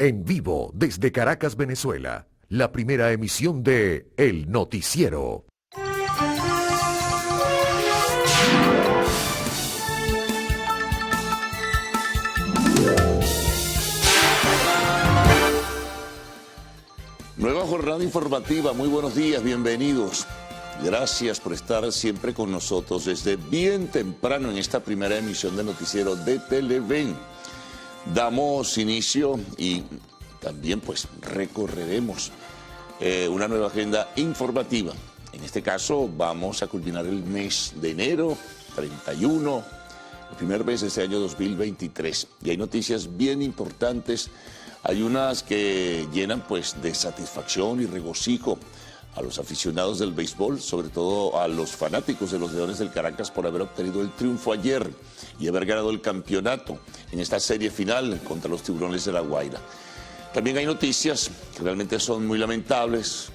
En vivo desde Caracas, Venezuela, la primera emisión de El Noticiero. Nueva jornada informativa, muy buenos días, bienvenidos. Gracias por estar siempre con nosotros desde bien temprano en esta primera emisión de Noticiero de Televen. Damos inicio y también pues recorreremos una nueva agenda informativa. En este caso vamos a culminar el mes de enero, 31, el primer mes de este año 2023. Y hay noticias bien importantes. Hay unas que llenan pues de satisfacción y regocijo a los aficionados del béisbol, sobre todo a los fanáticos de los Leones del Caracas por haber obtenido el triunfo ayer y haber ganado el campeonato en esta serie final contra los Tiburones de La Guaira. También hay noticias que realmente son muy lamentables.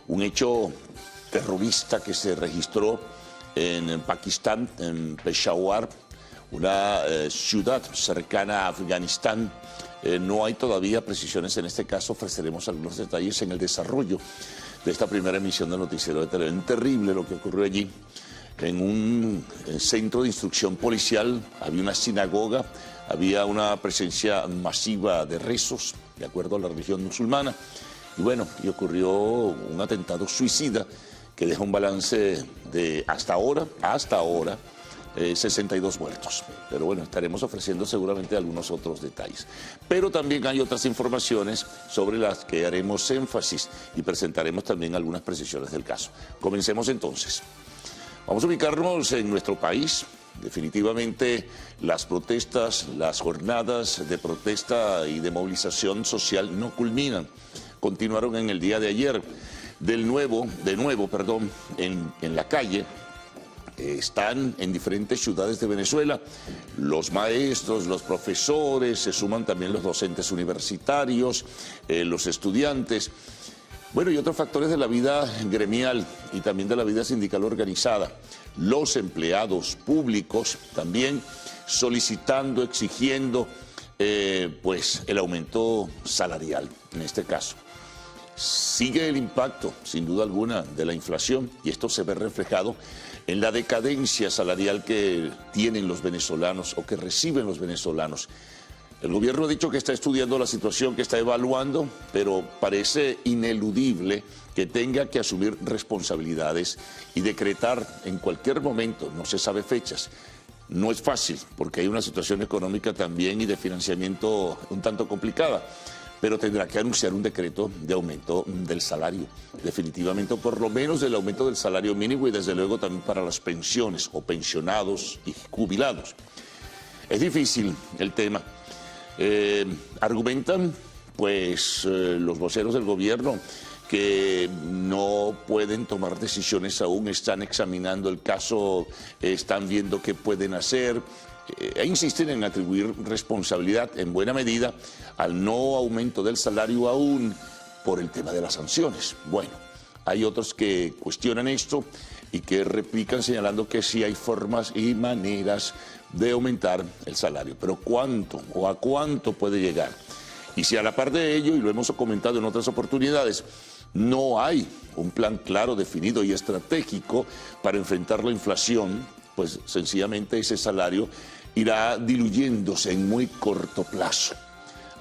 Un hecho terrorista que se registró en Pakistán, en Peshawar, una ciudad cercana a Afganistán. No hay todavía precisiones en este caso, ofreceremos algunos detalles en el desarrollo de esta primera emisión del Noticiero de Televen. Terrible lo que ocurrió allí. En un centro de instrucción policial había una sinagoga, había una presencia masiva de rezos, de acuerdo a la religión musulmana. Y bueno, y ocurrió un atentado suicida que deja un balance de hasta ahora, 62 muertos. Pero bueno, estaremos ofreciendo seguramente algunos otros detalles. Pero también hay otras informaciones sobre las que haremos énfasis y presentaremos también algunas precisiones del caso. Comencemos entonces. Vamos a ubicarnos en nuestro país. Definitivamente las protestas, las jornadas de protesta y de movilización social no culminan. Continuaron en el día de ayer. De nuevo, en la calle. Están en diferentes ciudades de Venezuela los maestros, los profesores, se suman también los docentes universitarios, los estudiantes, bueno, y otros factores de la vida gremial y también de la vida sindical organizada. Los empleados públicos también solicitando, exigiendo pues el aumento salarial en este caso. Sigue el impacto, sin duda alguna, de la inflación y esto se ve reflejado en la decadencia salarial que tienen los venezolanos o que reciben los venezolanos. El gobierno ha dicho que está estudiando la situación, que está evaluando, pero parece ineludible que tenga que asumir responsabilidades y decretar en cualquier momento, no se sabe fechas. No es fácil porque hay una situación económica también y de financiamiento un tanto complicada, pero tendrá que anunciar un decreto de aumento del salario, definitivamente, por lo menos del aumento del salario mínimo y desde luego también para las pensiones o pensionados y jubilados. Es difícil el tema. Argumentan pues los voceros del gobierno que no pueden tomar decisiones aún, están examinando el caso, están viendo qué pueden hacer. E insisten en atribuir responsabilidad en buena medida al no aumento del salario aún por el tema de las sanciones. Bueno, hay otros que cuestionan esto y que replican señalando que sí hay formas y maneras de aumentar el salario, pero ¿cuánto o a cuánto puede llegar? Y si a la par de ello, y lo hemos comentado en otras oportunidades, no hay un plan claro, definido y estratégico para enfrentar la inflación, pues sencillamente ese salario irá diluyéndose en muy corto plazo.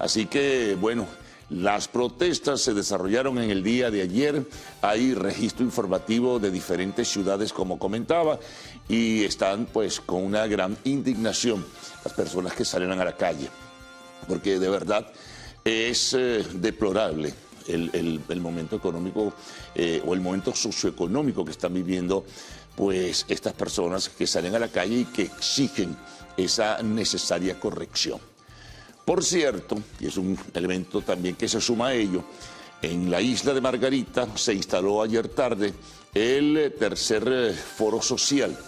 Así que, bueno, las protestas se desarrollaron en el día de ayer, hay registro informativo de diferentes ciudades, como comentaba, y están pues con una gran indignación las personas que salieron a la calle, porque de verdad es deplorable el momento económico o el momento socioeconómico que están viviendo pues estas personas que salen a la calle y que exigen esa necesaria corrección. Por cierto, y es un elemento también que se suma a ello, en la isla de Margarita se instaló ayer tarde el tercer foro social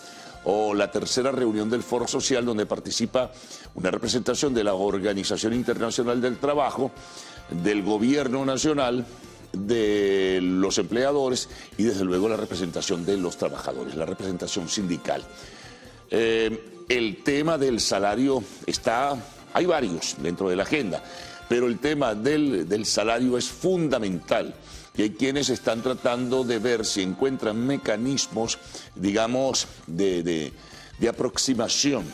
o la tercera reunión del foro social donde participa una representación de la Organización Internacional del Trabajo, del Gobierno Nacional, de los empleadores y desde luego la representación de los trabajadores, la representación sindical. El tema del salario hay varios dentro de la agenda, pero el tema del salario es fundamental. Y hay quienes están tratando de ver si encuentran mecanismos, digamos, de aproximación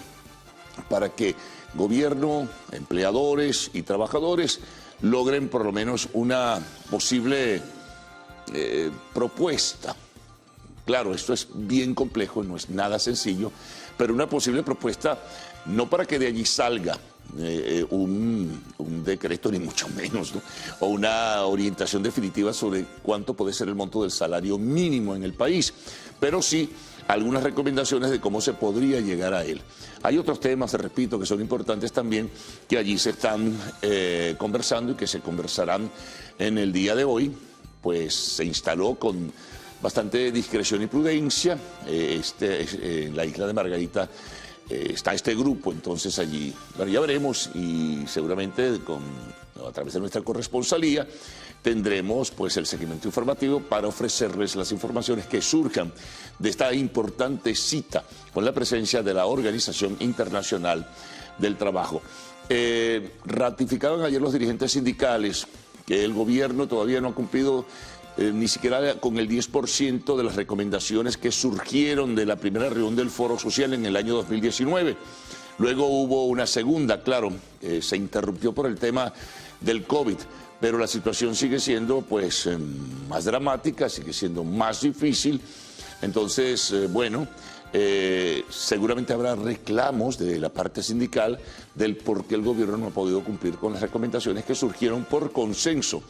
para que gobierno, empleadores y trabajadores logren por lo menos una posible propuesta. Claro, esto es bien complejo, no es nada sencillo, pero una posible propuesta, no para que de allí salga un decreto, ni mucho menos, ¿no? O una orientación definitiva sobre cuánto puede ser el monto del salario mínimo en el país, pero sí algunas recomendaciones de cómo se podría llegar a él. Hay otros temas, repito, que son importantes también, que allí se están conversando y que se conversarán en el día de hoy. Pues se instaló con bastante discreción y prudencia en la isla de Margarita. Está este grupo, entonces allí, bueno, ya veremos, y seguramente a través de nuestra corresponsalía tendremos pues el seguimiento informativo para ofrecerles las informaciones que surjan de esta importante cita con la presencia de la Organización Internacional del Trabajo. Ratificaban ayer los dirigentes sindicales que el gobierno todavía no ha cumplido ni siquiera con el 10% de las recomendaciones que surgieron de la primera reunión del Foro Social en el año 2019. Luego hubo una segunda, claro, se interrumpió por el tema del COVID, pero la situación sigue siendo pues más dramática, sigue siendo más difícil. Entonces, bueno, seguramente habrá reclamos de la parte sindical del por qué el gobierno no ha podido cumplir con las recomendaciones que surgieron por consenso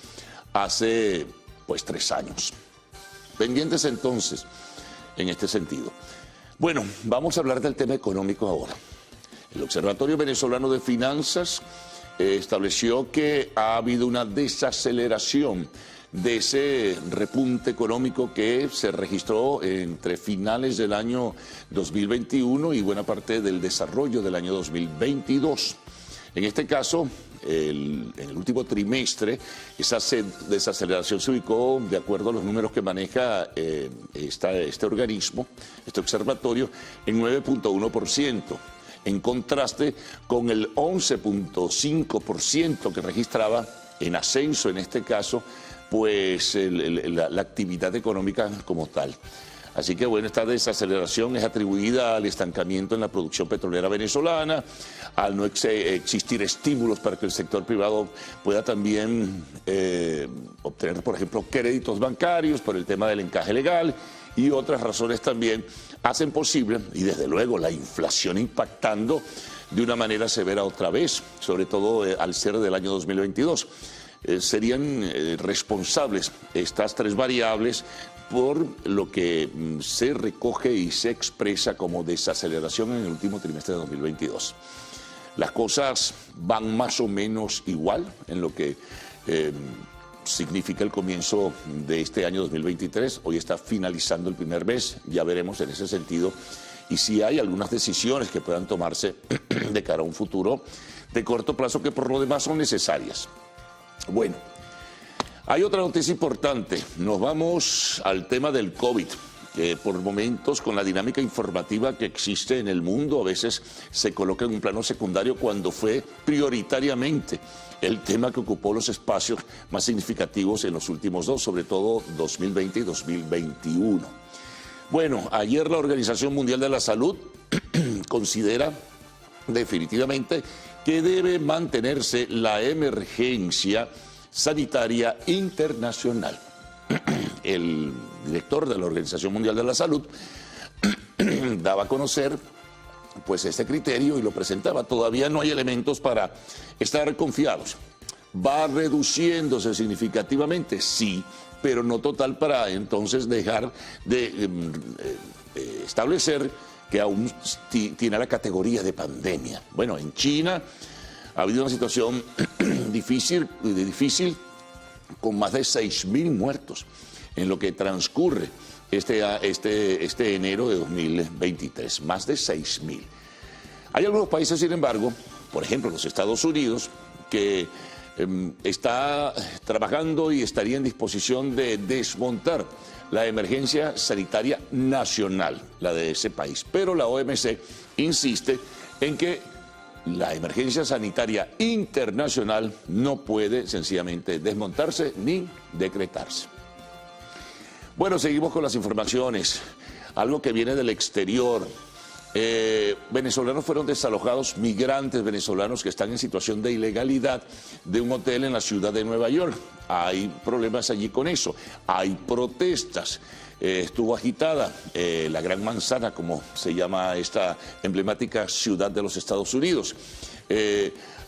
hace pues 3 años. Pendientes entonces en este sentido. Bueno, vamos a hablar del tema económico ahora. El Observatorio Venezolano de Finanzas estableció que ha habido una desaceleración de ese repunte económico que se registró entre finales del año 2021 y buena parte del desarrollo del año 2022. En este caso, en el último trimestre, esa desaceleración se ubicó, de acuerdo a los números que maneja este organismo, este observatorio, en 9.1%, en contraste con el 11.5% que registraba en ascenso, en este caso, pues la actividad económica como tal. Así que bueno, esta desaceleración es atribuida al estancamiento en la producción petrolera venezolana, al no existir estímulos para que el sector privado pueda también obtener, por ejemplo, créditos bancarios por el tema del encaje legal, y otras razones también hacen posible, y desde luego la inflación impactando de una manera severa otra vez, sobre todo al cierre del año 2022. Serían responsables estas 3 variables por lo que se recoge y se expresa como desaceleración en el último trimestre de 2022. Las cosas van más o menos igual en lo que significa el comienzo de este año 2023. Hoy está finalizando el primer mes, ya veremos en ese sentido, y si hay algunas decisiones que puedan tomarse de cara a un futuro de corto plazo que por lo demás son necesarias. Bueno, hay otra noticia importante. Nos vamos al tema del COVID, que por momentos, con la dinámica informativa que existe en el mundo, a veces se coloca en un plano secundario cuando fue prioritariamente el tema que ocupó los espacios más significativos en los últimos 2, sobre todo 2020 y 2021. Bueno, ayer la Organización Mundial de la Salud considera definitivamente que debe mantenerse la emergencia sanitaria internacional. El director de la Organización Mundial de la Salud daba a conocer pues este criterio y lo presentaba. Todavía no hay elementos para estar confiados. ¿Va reduciéndose significativamente? Sí, pero no total para entonces dejar de establecer que aún tiene la categoría de pandemia. Bueno, en China ha habido una situación difícil con más de 6.000 muertos en lo que transcurre este enero de 2023, más de 6.000. Hay algunos países, sin embargo, por ejemplo los Estados Unidos, que está trabajando y estaría en disposición de desmontar la emergencia sanitaria nacional, la de ese país. Pero la OMC insiste en que la emergencia sanitaria internacional no puede sencillamente desmontarse ni decretarse. Bueno, seguimos con las informaciones. Algo que viene del exterior. Venezolanos fueron desalojados, migrantes venezolanos que están en situación de ilegalidad de un hotel en la ciudad de Nueva York. Hay problemas allí con eso, hay protestas. Estuvo agitada la Gran Manzana, como se llama esta emblemática ciudad de los Estados Unidos.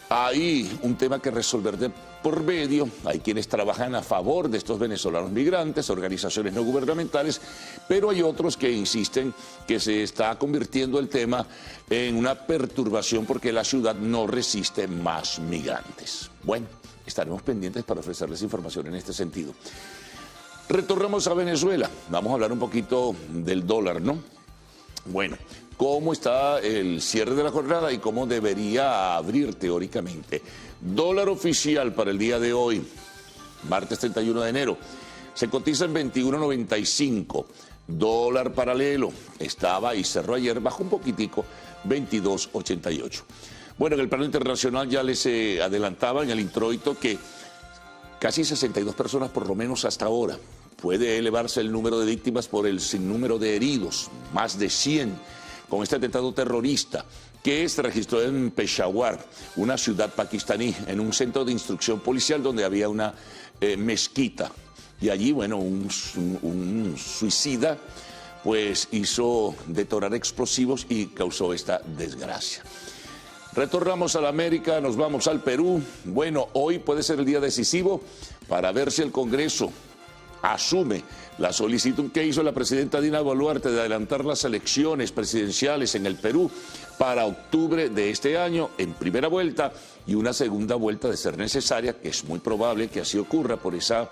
Hay un tema que resolver de por medio, hay quienes trabajan a favor de estos venezolanos migrantes, organizaciones no gubernamentales, pero hay otros que insisten que se está convirtiendo el tema en una perturbación porque la ciudad no resiste más migrantes. Bueno, estaremos pendientes para ofrecerles información en este sentido. Retornamos a Venezuela, vamos a hablar un poquito del dólar, ¿no? Bueno, ¿cómo está el cierre de la jornada y cómo debería abrir teóricamente? Dólar oficial para el día de hoy, martes 31 de enero, se cotiza en 21.95. Dólar paralelo estaba y cerró ayer, bajó un poquitico, 22.88. Bueno, en el plano internacional ya les adelantaba en el introito que casi 62 personas por lo menos hasta ahora. Puede elevarse el número de víctimas por el sinnúmero de heridos, más de 100, con este atentado terrorista que se registró en Peshawar, una ciudad pakistaní, en un centro de instrucción policial donde había una mezquita. Y allí, bueno, un suicida pues hizo detonar explosivos y causó esta desgracia. Retornamos a la América, nos vamos al Perú. Bueno, hoy puede ser el día decisivo para ver si el Congreso asume la solicitud que hizo la presidenta Dina Boluarte de adelantar las elecciones presidenciales en el Perú para octubre de este año en primera vuelta y una segunda vuelta de ser necesaria, que es muy probable que así ocurra por esa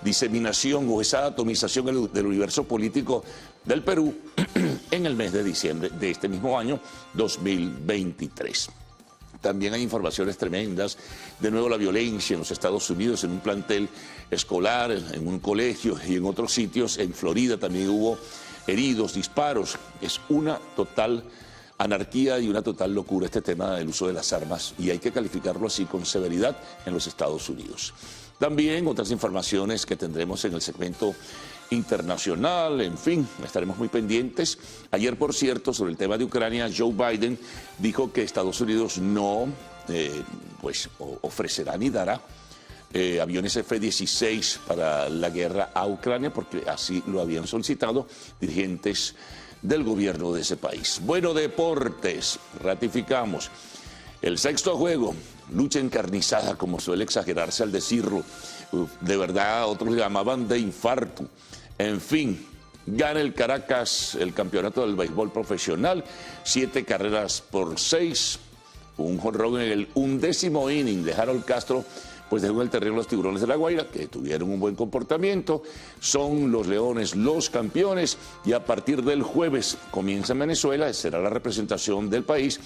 diseminación o esa atomización del universo político del Perú en el mes de diciembre de este mismo año 2023. También hay informaciones tremendas, de nuevo la violencia en los Estados Unidos, en un plantel escolar, en un colegio y en otros sitios, en Florida también hubo heridos, disparos. Es una total anarquía y una total locura este tema del uso de las armas y hay que calificarlo así con severidad en los Estados Unidos. También otras informaciones que tendremos en el segmento internacional, en fin, estaremos muy pendientes. Ayer, por cierto, sobre el tema de Ucrania, Joe Biden dijo que Estados Unidos no ofrecerá ni dará aviones F-16 para la guerra a Ucrania, porque así lo habían solicitado dirigentes del gobierno de ese país. Bueno, deportes, ratificamos. El sexto juego, lucha encarnizada, como suele exagerarse al decirlo. De verdad, otros le llamaban de infarto. En fin, gana el Caracas el campeonato del béisbol profesional, 7 carreras por 6, un jonrón en el 11º inning de Harold Castro, pues dejó en el terreno los Tiburones de La Guaira, que tuvieron un buen comportamiento, son los Leones los campeones, y a partir del jueves comienza en Venezuela, será la representación del país,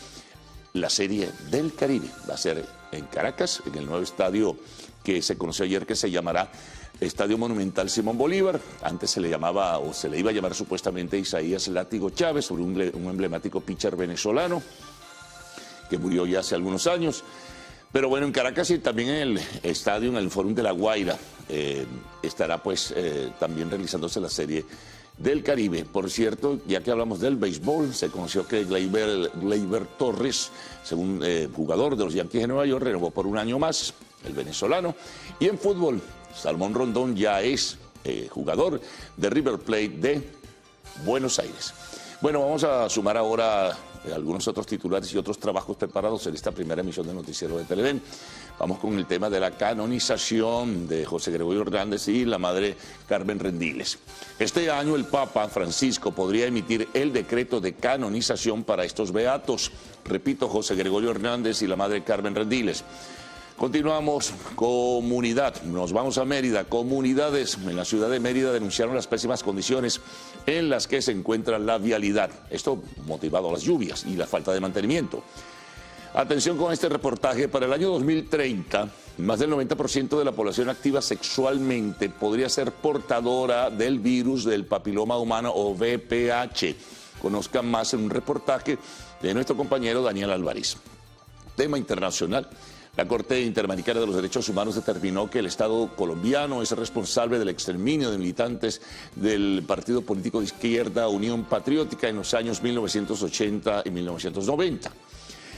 la Serie del Caribe, va a ser en Caracas, en el nuevo estadio que se conoció ayer, que se llamará Estadio Monumental Simón Bolívar. Antes se le llamaba, o se le iba a llamar supuestamente Isaías Látigo Chávez, sobre un emblemático pitcher venezolano que murió ya hace algunos años. Pero bueno, en Caracas y también en el estadio, en el Fórum de La Guaira, estará pues también realizándose la Serie del Caribe. Por cierto, ya que hablamos del béisbol, se conoció que Gleyber Torres, según jugador de los Yankees de Nueva York, renovó por un año más, el venezolano. Y en fútbol, Salmón Rondón ya es jugador de River Plate de Buenos Aires. Bueno, vamos a sumar ahora algunos otros titulares y otros trabajos preparados en esta primera emisión del Noticiero de Televen. Vamos con el tema de la canonización de José Gregorio Hernández y la madre Carmen Rendiles. Este año el Papa Francisco podría emitir el decreto de canonización para estos beatos. Repito, José Gregorio Hernández y la madre Carmen Rendiles. Continuamos, comunidad, nos vamos a Mérida. Comunidades en la ciudad de Mérida denunciaron las pésimas condiciones en las que se encuentra la vialidad. Esto motivado a las lluvias y la falta de mantenimiento. Atención con este reportaje, para el año 2030, más del 90% de la población activa sexualmente podría ser portadora del virus del papiloma humano o VPH. Conozcan más en un reportaje de nuestro compañero Daniel Álvarez. Tema internacional. La Corte Interamericana de los Derechos Humanos determinó que el Estado colombiano es responsable del exterminio de militantes del partido político de izquierda Unión Patriótica en los años 1980 y 1990.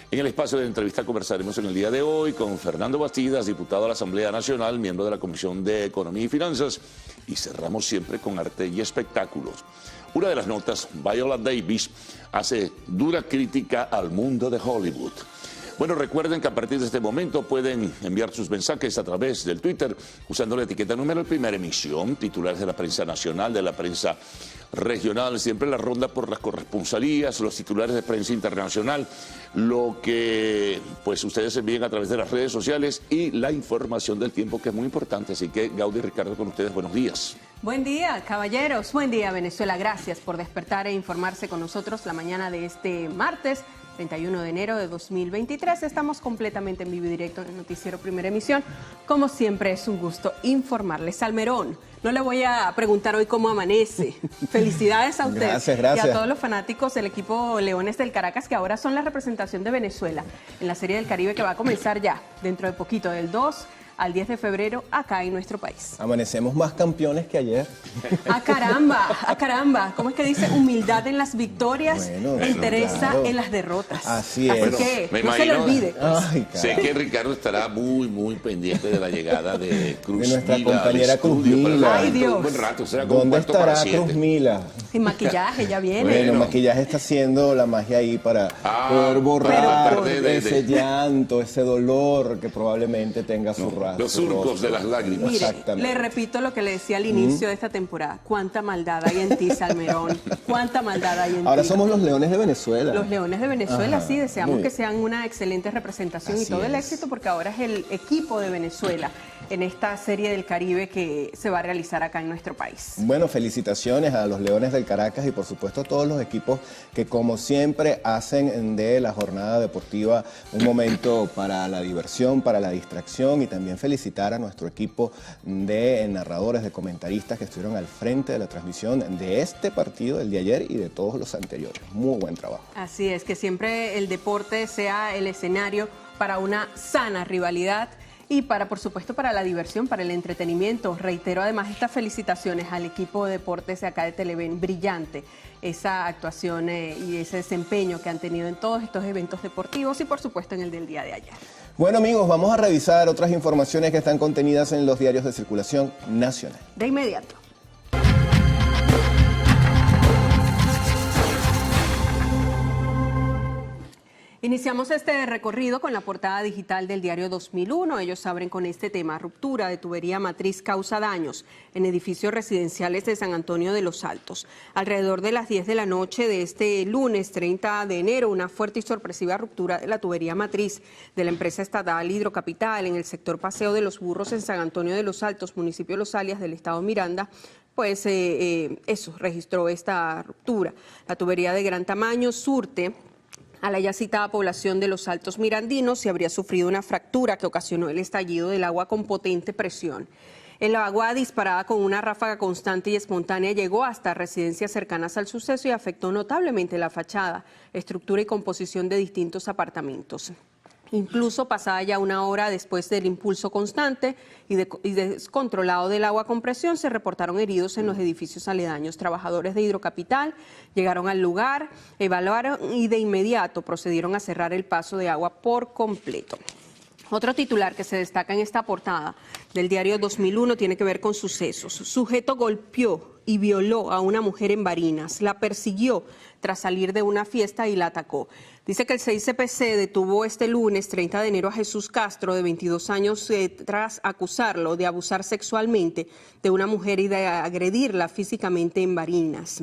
En el espacio de entrevista conversaremos en el día de hoy con Fernando Bastidas, diputado de la Asamblea Nacional, miembro de la Comisión de Economía y Finanzas, y cerramos siempre con arte y espectáculos. Una de las notas, Viola Davis hace dura crítica al mundo de Hollywood. Bueno, recuerden que a partir de este momento pueden enviar sus mensajes a través del Twitter usando la etiqueta número primera emisión, titulares de la prensa nacional, de la prensa regional, siempre la ronda por las corresponsalías, los titulares de prensa internacional, lo que pues ustedes envíen a través de las redes sociales y la información del tiempo, que es muy importante. Así que Gaudi y Ricardo, con ustedes, buenos días. Buen día, caballeros. Buen día, Venezuela. Gracias por despertar e informarse con nosotros la mañana de este martes 31 de enero de 2023. Estamos completamente en vivo y directo en el Noticiero Primera Emisión. Como siempre, es un gusto informarles. Salmerón, no le voy a preguntar hoy cómo amanece. Felicidades a usted gracias. y a todos los fanáticos del equipo Leones del Caracas, que ahora son la representación de Venezuela en la Serie del Caribe, que va a comenzar ya dentro de poquito, del 2 al 10 de febrero, acá en nuestro país. Amanecemos más campeones que ayer. ¡Ah, caramba! ¿Cómo es que dice? Humildad en las victorias, entereza claro, en las derrotas. Así es. Así que me no se le olvide. Ay, sé que Ricardo estará muy pendiente de la llegada de Cruz de nuestra Mila compañera Cruz Mila. Ay, Dios. Un buen rato, será como ¿Dónde cuarto para estará 7. Cruz Mila? Sin maquillaje, ya viene. Bueno, el maquillaje está haciendo la magia ahí para poder borrar ese llanto, ese dolor que probablemente tenga su rastro. Los surcos de las lágrimas. Mire, Exactamente. le repito lo que le decía al inicio de esta temporada. Cuánta maldad hay en ti, Salmerón. Cuánta maldad hay en ti. Ahora somos los Leones de Venezuela. Los Leones de Venezuela, Ajá, sí, deseamos muy que bien. sean una excelente representación Así y todo el es. éxito, porque ahora es el equipo de Venezuela en esta Serie del Caribe que se va a realizar acá en nuestro país. Bueno, felicitaciones a los Leones del Caracas y por supuesto a todos los equipos que como siempre hacen de la jornada deportiva un momento para la diversión, para la distracción, y también felicitar a nuestro equipo de narradores, de comentaristas que estuvieron al frente de la transmisión de este partido, el de ayer y de todos los anteriores. Muy buen trabajo. Así es, que siempre el deporte sea el escenario para una sana rivalidad y para, por supuesto, para la diversión, para el entretenimiento. Reitero además estas felicitaciones al equipo de deportes de acá de Televen. Brillante esa actuación y ese desempeño que han tenido en todos estos eventos deportivos y, por supuesto, en el del día de ayer. Bueno amigos, vamos a revisar otras informaciones que están contenidas en los diarios de circulación nacional. De inmediato. Iniciamos este recorrido con la portada digital del diario 2001. Ellos abren con este tema: ruptura de tubería matriz causa daños en edificios residenciales de San Antonio de los Altos. Alrededor de las 10 de la noche de este lunes 30 de enero, una fuerte y sorpresiva ruptura de la tubería matriz de la empresa estatal Hidrocapital en el sector Paseo de los Burros en San Antonio de los Altos, municipio de Los Alias del estado Miranda, pues eso registró esta ruptura. La tubería de gran tamaño surte a la ya citada población de Los Altos Mirandinos y habría sufrido una fractura que ocasionó el estallido del agua con potente presión. El agua, disparada con una ráfaga constante y espontánea, llegó hasta residencias cercanas al suceso y afectó notablemente la fachada, estructura y composición de distintos apartamentos. Incluso pasada ya una hora después del impulso constante y descontrolado del agua con presión, se reportaron heridos en los edificios aledaños. Trabajadores de Hidrocapital llegaron al lugar, evaluaron y de inmediato procedieron a cerrar el paso de agua por completo. Otro titular que se destaca en esta portada del diario 2001 tiene que ver con sucesos. Sujeto golpeó y violó a una mujer en Barinas, la persiguió tras salir de una fiesta y la atacó. Dice que el 6CPC detuvo este lunes 30 de enero a Jesús Castro, de 22 años, tras acusarlo de abusar sexualmente de una mujer y de agredirla físicamente en Barinas.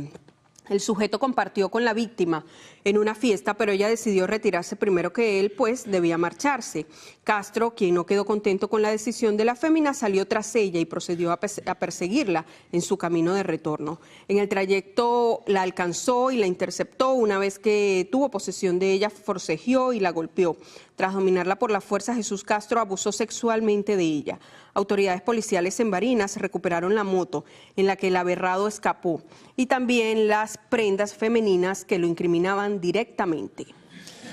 El sujeto compartió con la víctima en una fiesta, pero ella decidió retirarse primero que él, pues debía marcharse. Castro, quien no quedó contento con la decisión de la fémina, salió tras ella y procedió a perseguirla en su camino de retorno. En el trayecto la alcanzó y la interceptó. Una vez que tuvo posesión de ella, forcejeó y la golpeó. Tras dominarla por la fuerza, Jesús Castro abusó sexualmente de ella. Autoridades policiales en Barinas recuperaron la moto en la que el aberrado escapó y también las prendas femeninas que lo incriminaban directamente.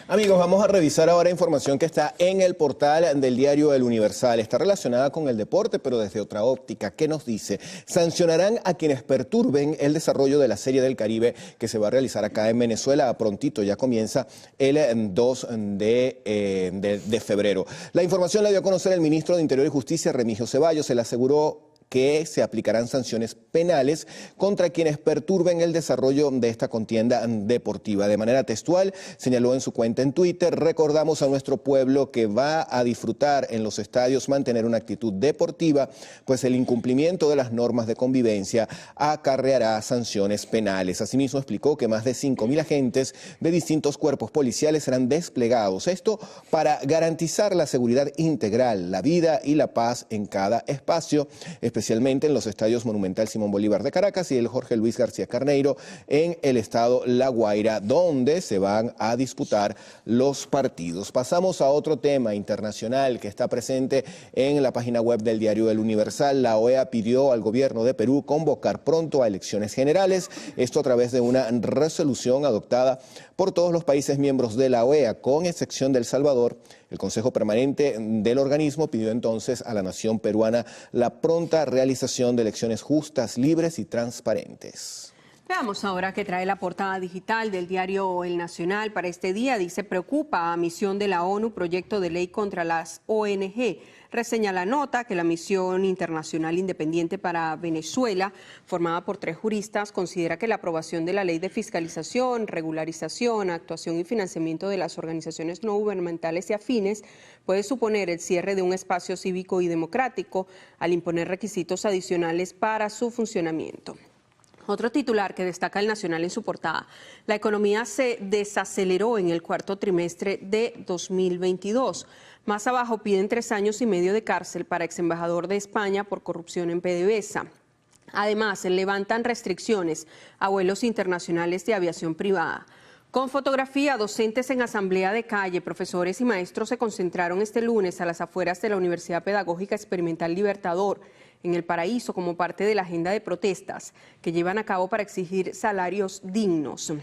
Amigos, vamos a revisar ahora información que está en el portal del diario El Universal. Está relacionada con el deporte, pero desde otra óptica. ¿Qué nos dice? Sancionarán a quienes perturben el desarrollo de la Serie del Caribe que se va a realizar acá en Venezuela. Prontito, ya comienza el 2 de febrero. La información la dio a conocer el ministro de Interior y Justicia, Remigio Ceballos. Se le aseguró que se aplicarán sanciones penales contra quienes perturben el desarrollo de esta contienda deportiva. De manera textual, señaló en su cuenta en Twitter: recordamos a nuestro pueblo que va a disfrutar en los estadios mantener una actitud deportiva, pues el incumplimiento de las normas de convivencia acarreará sanciones penales. Asimismo, explicó que más de 5.000 agentes de distintos cuerpos policiales serán desplegados. Esto para garantizar la seguridad integral, la vida y la paz en cada espacio, especialmente en los estadios Monumental Simón Bolívar de Caracas y el Jorge Luis García Carneiro en el estado La Guaira, donde se van a disputar los partidos. Pasamos a otro tema internacional que está presente en la página web del diario El Universal. La OEA pidió al gobierno de Perú convocar pronto a elecciones generales, esto a través de una resolución adoptada por todos los países miembros de la OEA, con excepción de El Salvador. El Consejo Permanente del organismo pidió entonces a la nación peruana la pronta realización de elecciones justas, libres y transparentes. Veamos ahora qué trae la portada digital del diario El Nacional para este día. Dice: preocupa a misión de la ONU proyecto de ley contra las ONG. Reseña la nota que la misión internacional independiente para Venezuela, formada por 3 juristas, considera que la aprobación de la ley de fiscalización, regularización, actuación y financiamiento de las organizaciones no gubernamentales y afines puede suponer el cierre de un espacio cívico y democrático al imponer requisitos adicionales para su funcionamiento. Otro titular que destaca El Nacional en su portada: la economía se desaceleró en el cuarto trimestre de 2022. Más abajo piden 3 años y medio de cárcel para exembajador de España por corrupción en PDVSA. Además, se levantan restricciones a vuelos internacionales de aviación privada. Con fotografía, docentes en asamblea de calle, profesores y maestros se concentraron este lunes a las afueras de la Universidad Pedagógica Experimental Libertador, en El Paraíso, como parte de la agenda de protestas que llevan a cabo para exigir salarios dignos.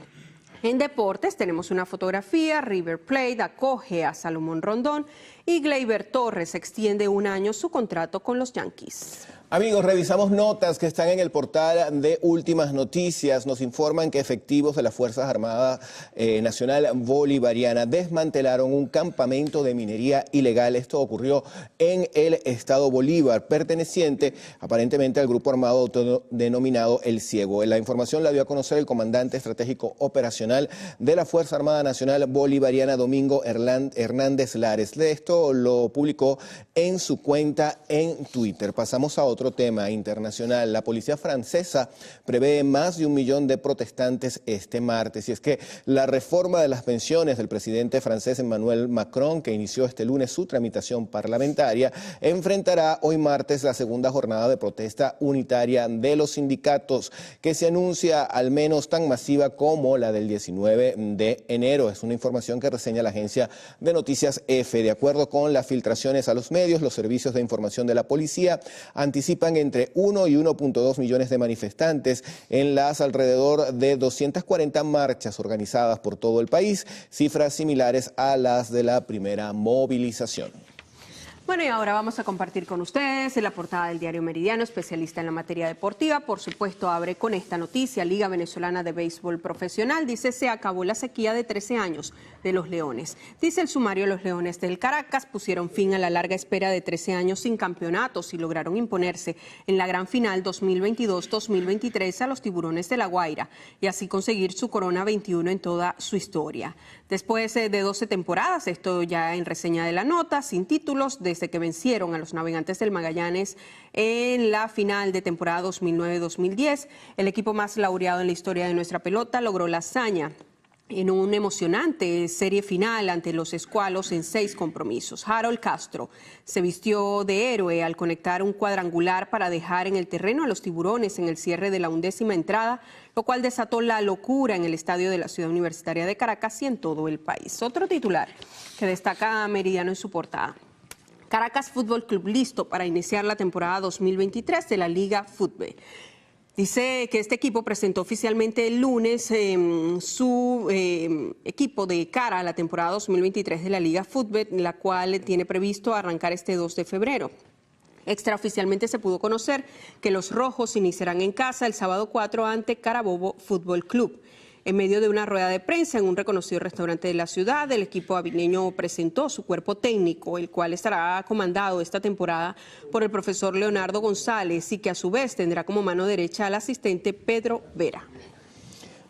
En deportes tenemos una fotografía: River Plate acoge a Salomón Rondón y Gleyber Torres extiende 1 año su contrato con los Yankees. Amigos, revisamos notas que están en el portal de Últimas Noticias. Nos informan que efectivos de las Fuerzas Armadas Nacional Bolivariana desmantelaron un campamento de minería ilegal. Esto ocurrió en el estado Bolívar, perteneciente aparentemente al grupo armado denominado El Ciego. La información la dio a conocer el comandante estratégico operacional de la Fuerza Armada Nacional Bolivariana, Domingo Hernández Lares. De esto lo publicó en su cuenta en Twitter. Pasamos a otro tema internacional. La policía francesa prevé más de 1 millón de protestantes este martes. Y es que la reforma de las pensiones del presidente francés Emmanuel Macron, que inició este lunes su tramitación parlamentaria, enfrentará hoy martes la segunda jornada de protesta unitaria de los sindicatos, que se anuncia al menos tan masiva como la del 19 de enero. Es una información que reseña la agencia de noticias EFE. De acuerdo con las filtraciones a los medios, los servicios de información de la policía anticipan entre 1 y 1.2 millones de manifestantes en las alrededor de 240 marchas organizadas por todo el país, cifras similares a las de la primera movilización. Bueno, y ahora vamos a compartir con ustedes en la portada del diario Meridiano, especialista en la materia deportiva. Por supuesto, abre con esta noticia: Liga Venezolana de Béisbol Profesional. Dice: se acabó la sequía de 13 años de los Leones. Dice el sumario: los Leones del Caracas pusieron fin a la larga espera de 13 años sin campeonatos y lograron imponerse en la gran final 2022-2023 a los Tiburones de La Guaira y así conseguir su corona 21 en toda su historia. Después de 12 temporadas, esto ya en reseña de la nota, sin títulos, desde que vencieron a los Navegantes del Magallanes en la final de temporada 2009-2010, el equipo más laureado en la historia de nuestra pelota logró la hazaña en una emocionante serie final ante los Escualos en 6 compromisos. Harold Castro se vistió de héroe al conectar un cuadrangular para dejar en el terreno a los Tiburones en el cierre de la 11ª entrada, lo cual desató la locura en el estadio de la Ciudad Universitaria de Caracas y en todo el país. Otro titular que destaca a Meridiano en su portada: Caracas Fútbol Club listo para iniciar la temporada 2023 de la Liga Fútbol. Dice que este equipo presentó oficialmente el lunes su equipo de cara a la temporada 2023 de la Liga Fútbol, la cual tiene previsto arrancar este 2 de febrero. Extraoficialmente se pudo conocer que los rojos iniciarán en casa el sábado 4 ante Carabobo Fútbol Club. En medio de una rueda de prensa en un reconocido restaurante de la ciudad, el equipo avileño presentó su cuerpo técnico, el cual estará comandado esta temporada por el profesor Leonardo González y que a su vez tendrá como mano derecha al asistente Pedro Vera.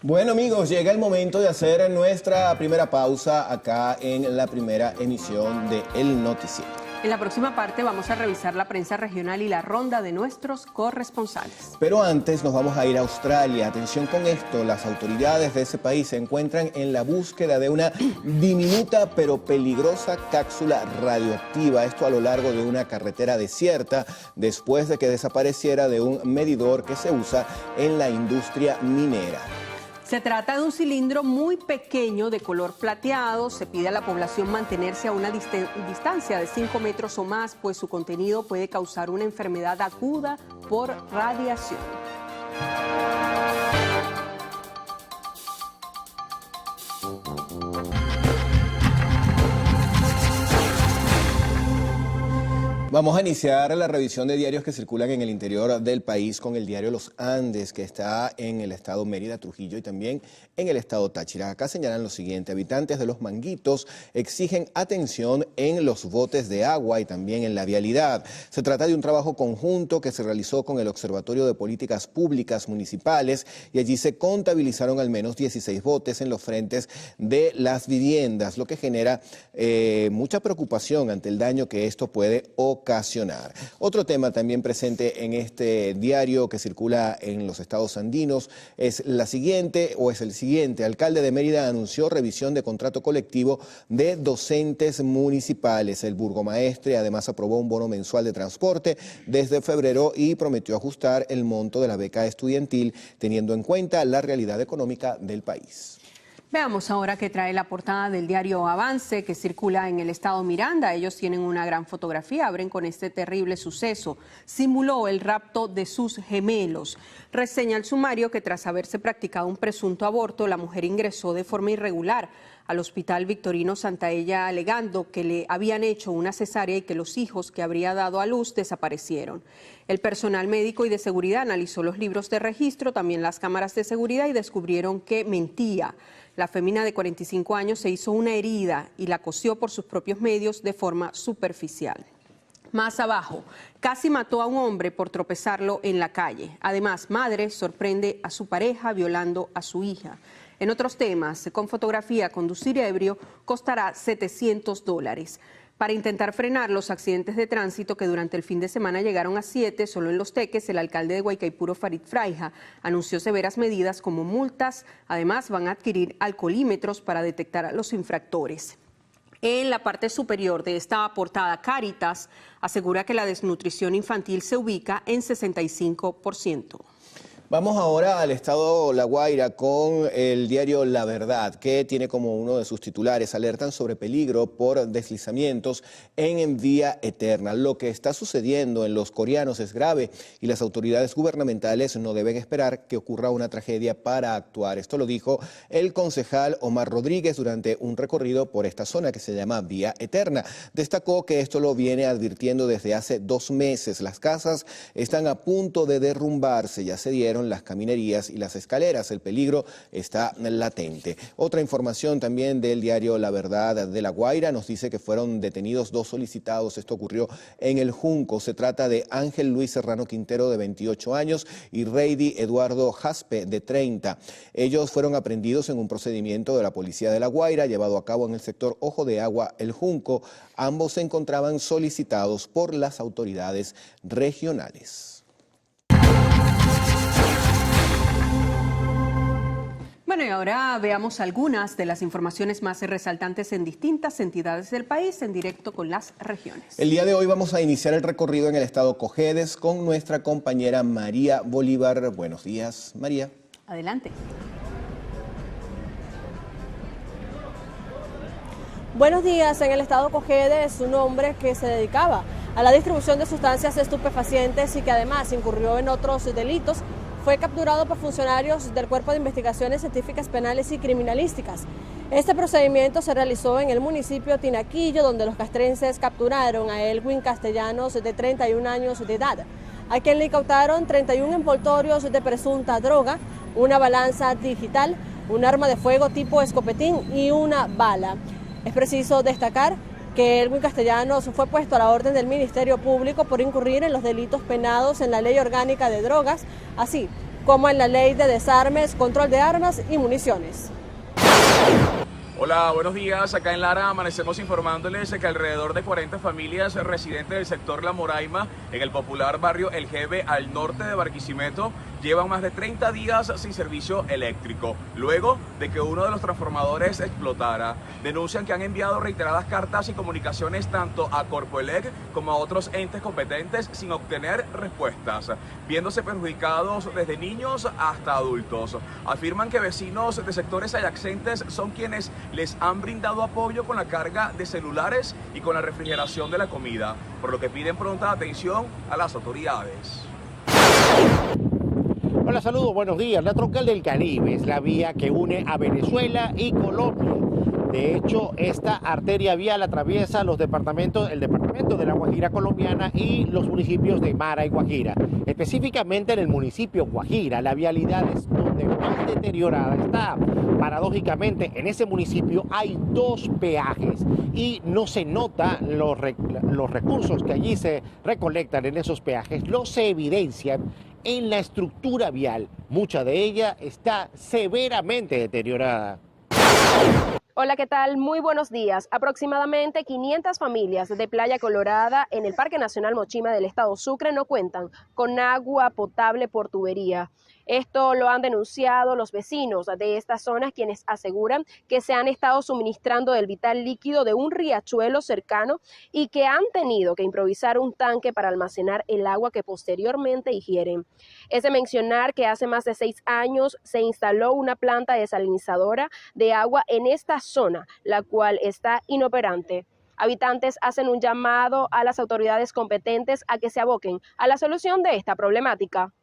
Bueno amigos, llega el momento de hacer nuestra primera pausa acá en la primera emisión de El Noticiero. En la próxima parte vamos a revisar la prensa regional y la ronda de nuestros corresponsales. Pero antes nos vamos a ir a Australia. Atención con esto, las autoridades de ese país se encuentran en la búsqueda de una diminuta pero peligrosa cápsula radioactiva. Esto a lo largo de una carretera desierta después de que desapareciera de un medidor que se usa en la industria minera. Se trata de un cilindro muy pequeño de color plateado. Se pide a la población mantenerse a una distancia de 5 metros o más, pues su contenido puede causar una enfermedad aguda por radiación. Vamos a iniciar la revisión de diarios que circulan en el interior del país con el diario Los Andes, que está en el estado Mérida, Trujillo y también en el estado Táchira. Acá señalan lo siguiente: habitantes de Los Manguitos exigen atención en los botes de agua y también en la vialidad. Se trata de un trabajo conjunto que se realizó con el Observatorio de Políticas Públicas Municipales y allí se contabilizaron al menos 16 botes en los frentes de las viviendas, lo que genera mucha preocupación ante el daño que esto puede ocasionar. Otro tema también presente en este diario que circula en los estados andinos es el siguiente. Alcalde de Mérida anunció revisión de contrato colectivo de docentes municipales. El burgomaestre además aprobó un bono mensual de transporte desde febrero y prometió ajustar el monto de la beca estudiantil teniendo en cuenta la realidad económica del país. Veamos ahora qué trae la portada del diario Avance, que circula en el estado Miranda. Ellos tienen una gran fotografía, abren con este terrible suceso. Simuló el rapto de sus gemelos. Reseña el sumario que tras haberse practicado un presunto aborto, la mujer ingresó de forma irregular al Hospital Victorino Santaella alegando que le habían hecho una cesárea y que los hijos que habría dado a luz desaparecieron. El personal médico y de seguridad analizó los libros de registro, también las cámaras de seguridad y descubrieron que mentía. La fémina de 45 años se hizo una herida y la cosió por sus propios medios de forma superficial. Más abajo, casi mató a un hombre por tropezarlo en la calle. Además, madre sorprende a su pareja violando a su hija. En otros temas, con fotografía, conducir ebrio costará $700. Para intentar frenar los accidentes de tránsito que durante el fin de semana llegaron a 7, solo en Los Teques, el alcalde de Guaycaipuro, Farid Fraija, anunció severas medidas como multas. Además, van a adquirir alcoholímetros para detectar a los infractores. En la parte superior de esta portada, Cáritas asegura que la desnutrición infantil se ubica en 65%. Vamos ahora al estado La Guaira con el diario La Verdad, que tiene como uno de sus titulares: alertan sobre peligro por deslizamientos en Vía Eterna. Lo que está sucediendo en Los Coreanos es grave y las autoridades gubernamentales no deben esperar que ocurra una tragedia para actuar. Esto lo dijo el concejal Omar Rodríguez durante un recorrido por esta zona que se llama Vía Eterna. Destacó que esto lo viene advirtiendo desde hace 2 meses. Las casas están a punto de derrumbarse, ya se dieron las caminerías y las escaleras. El peligro está latente. Otra información también del diario La Verdad de La Guaira nos dice que fueron detenidos 2 solicitados. Esto ocurrió en El Junco. Se trata de Ángel Luis Serrano Quintero, de 28 años, y Reidy Eduardo Jaspe, de 30. Ellos fueron aprehendidos en un procedimiento de la policía de La Guaira llevado a cabo en el sector Ojo de Agua, El Junco. Ambos se encontraban solicitados por las autoridades regionales. Bueno, y ahora veamos algunas de las informaciones más resaltantes en distintas entidades del país, en directo con las regiones. El día de hoy vamos a iniciar el recorrido en el estado Cojedes con nuestra compañera María Bolívar. Buenos días, María. Adelante. Buenos días. En el estado Cojedes, un hombre que se dedicaba a la distribución de sustancias estupefacientes y que además incurrió en otros delitos fue capturado por funcionarios del Cuerpo de Investigaciones Científicas Penales y Criminalísticas. Este procedimiento se realizó en el municipio de Tinaquillo, donde los castrenses capturaron a Elwin Castellanos, de 31 años de edad, a quien le incautaron 31 envoltorios de presunta droga, una balanza digital, un arma de fuego tipo escopetín y una bala. Es preciso destacar que Elwin Castellanos fue puesto a la orden del Ministerio Público por incurrir en los delitos penados en la Ley Orgánica de Drogas, así como en la Ley de Desarmes, Control de Armas y Municiones. Hola, buenos días. Acá en Lara amanecemos informándoles que alrededor de 40 familias residentes del sector La Moraima, en el popular barrio El Jeve, al norte de Barquisimeto, llevan más de 30 días sin servicio eléctrico, luego de que uno de los transformadores explotara. Denuncian que han enviado reiteradas cartas y comunicaciones tanto a Corpoelec como a otros entes competentes sin obtener respuestas, viéndose perjudicados desde niños hasta adultos. Afirman que vecinos de sectores adyacentes son quienes les han brindado apoyo con la carga de celulares y con la refrigeración de la comida, por lo que piden pronta atención a las autoridades. Hola, saludos, buenos días. La Troncal del Caribe es la vía que une a Venezuela y Colombia. De hecho, esta arteria vial atraviesa el departamento de La Guajira colombiana y los municipios de Mara y Guajira. Específicamente en el municipio Guajira, la vialidad es donde más deteriorada está. Paradójicamente, en ese municipio hay 2 peajes y no se nota los recursos que allí se recolectan en esos peajes, los se evidencian en la estructura vial. Mucha de ella está severamente deteriorada. Hola, ¿qué tal? Muy buenos días. Aproximadamente 500 familias de Playa Colorada en el Parque Nacional Mochima del estado Sucre no cuentan con agua potable por tubería. Esto lo han denunciado los vecinos de estas zonas, quienes aseguran que se han estado suministrando del vital líquido de un riachuelo cercano y que han tenido que improvisar un tanque para almacenar el agua que posteriormente ingieren. Es de mencionar que hace más de 6 años se instaló una planta desalinizadora de agua en esta zona, la cual está inoperante. Habitantes hacen un llamado a las autoridades competentes a que se aboquen a la solución de esta problemática.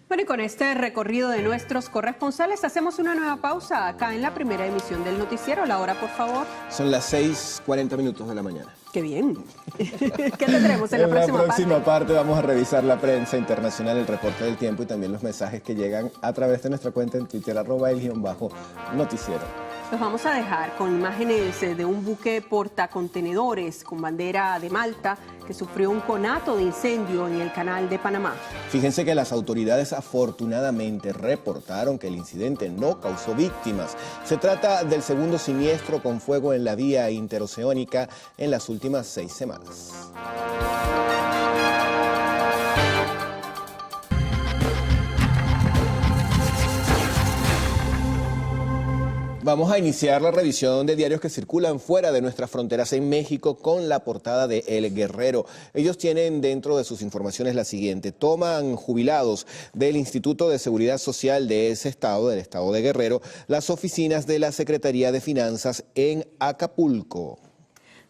Bueno, y con este recorrido de nuestros corresponsales hacemos una nueva pausa acá en la primera emisión del noticiero. La hora, por favor. Son las 6:40 de la mañana. ¡Qué bien! ¿Qué tendremos en la próxima parte? Vamos a revisar la prensa internacional, el reporte del tiempo y también los mensajes que llegan a través de nuestra cuenta en Twitter, @el_noticiero. Los vamos a dejar con imágenes de un buque portacontenedores con bandera de Malta que sufrió un conato de incendio en el canal de Panamá. Fíjense que las autoridades afortunadamente reportaron que el incidente no causó víctimas. Se trata del segundo siniestro con fuego en la vía interoceánica en las últimas 6 semanas. Vamos a iniciar la revisión de diarios que circulan fuera de nuestras fronteras en México con la portada de El Guerrero. Ellos tienen dentro de sus informaciones la siguiente: toman jubilados del Instituto de Seguridad Social de ese estado, del estado de Guerrero, las oficinas de la Secretaría de Finanzas en Acapulco.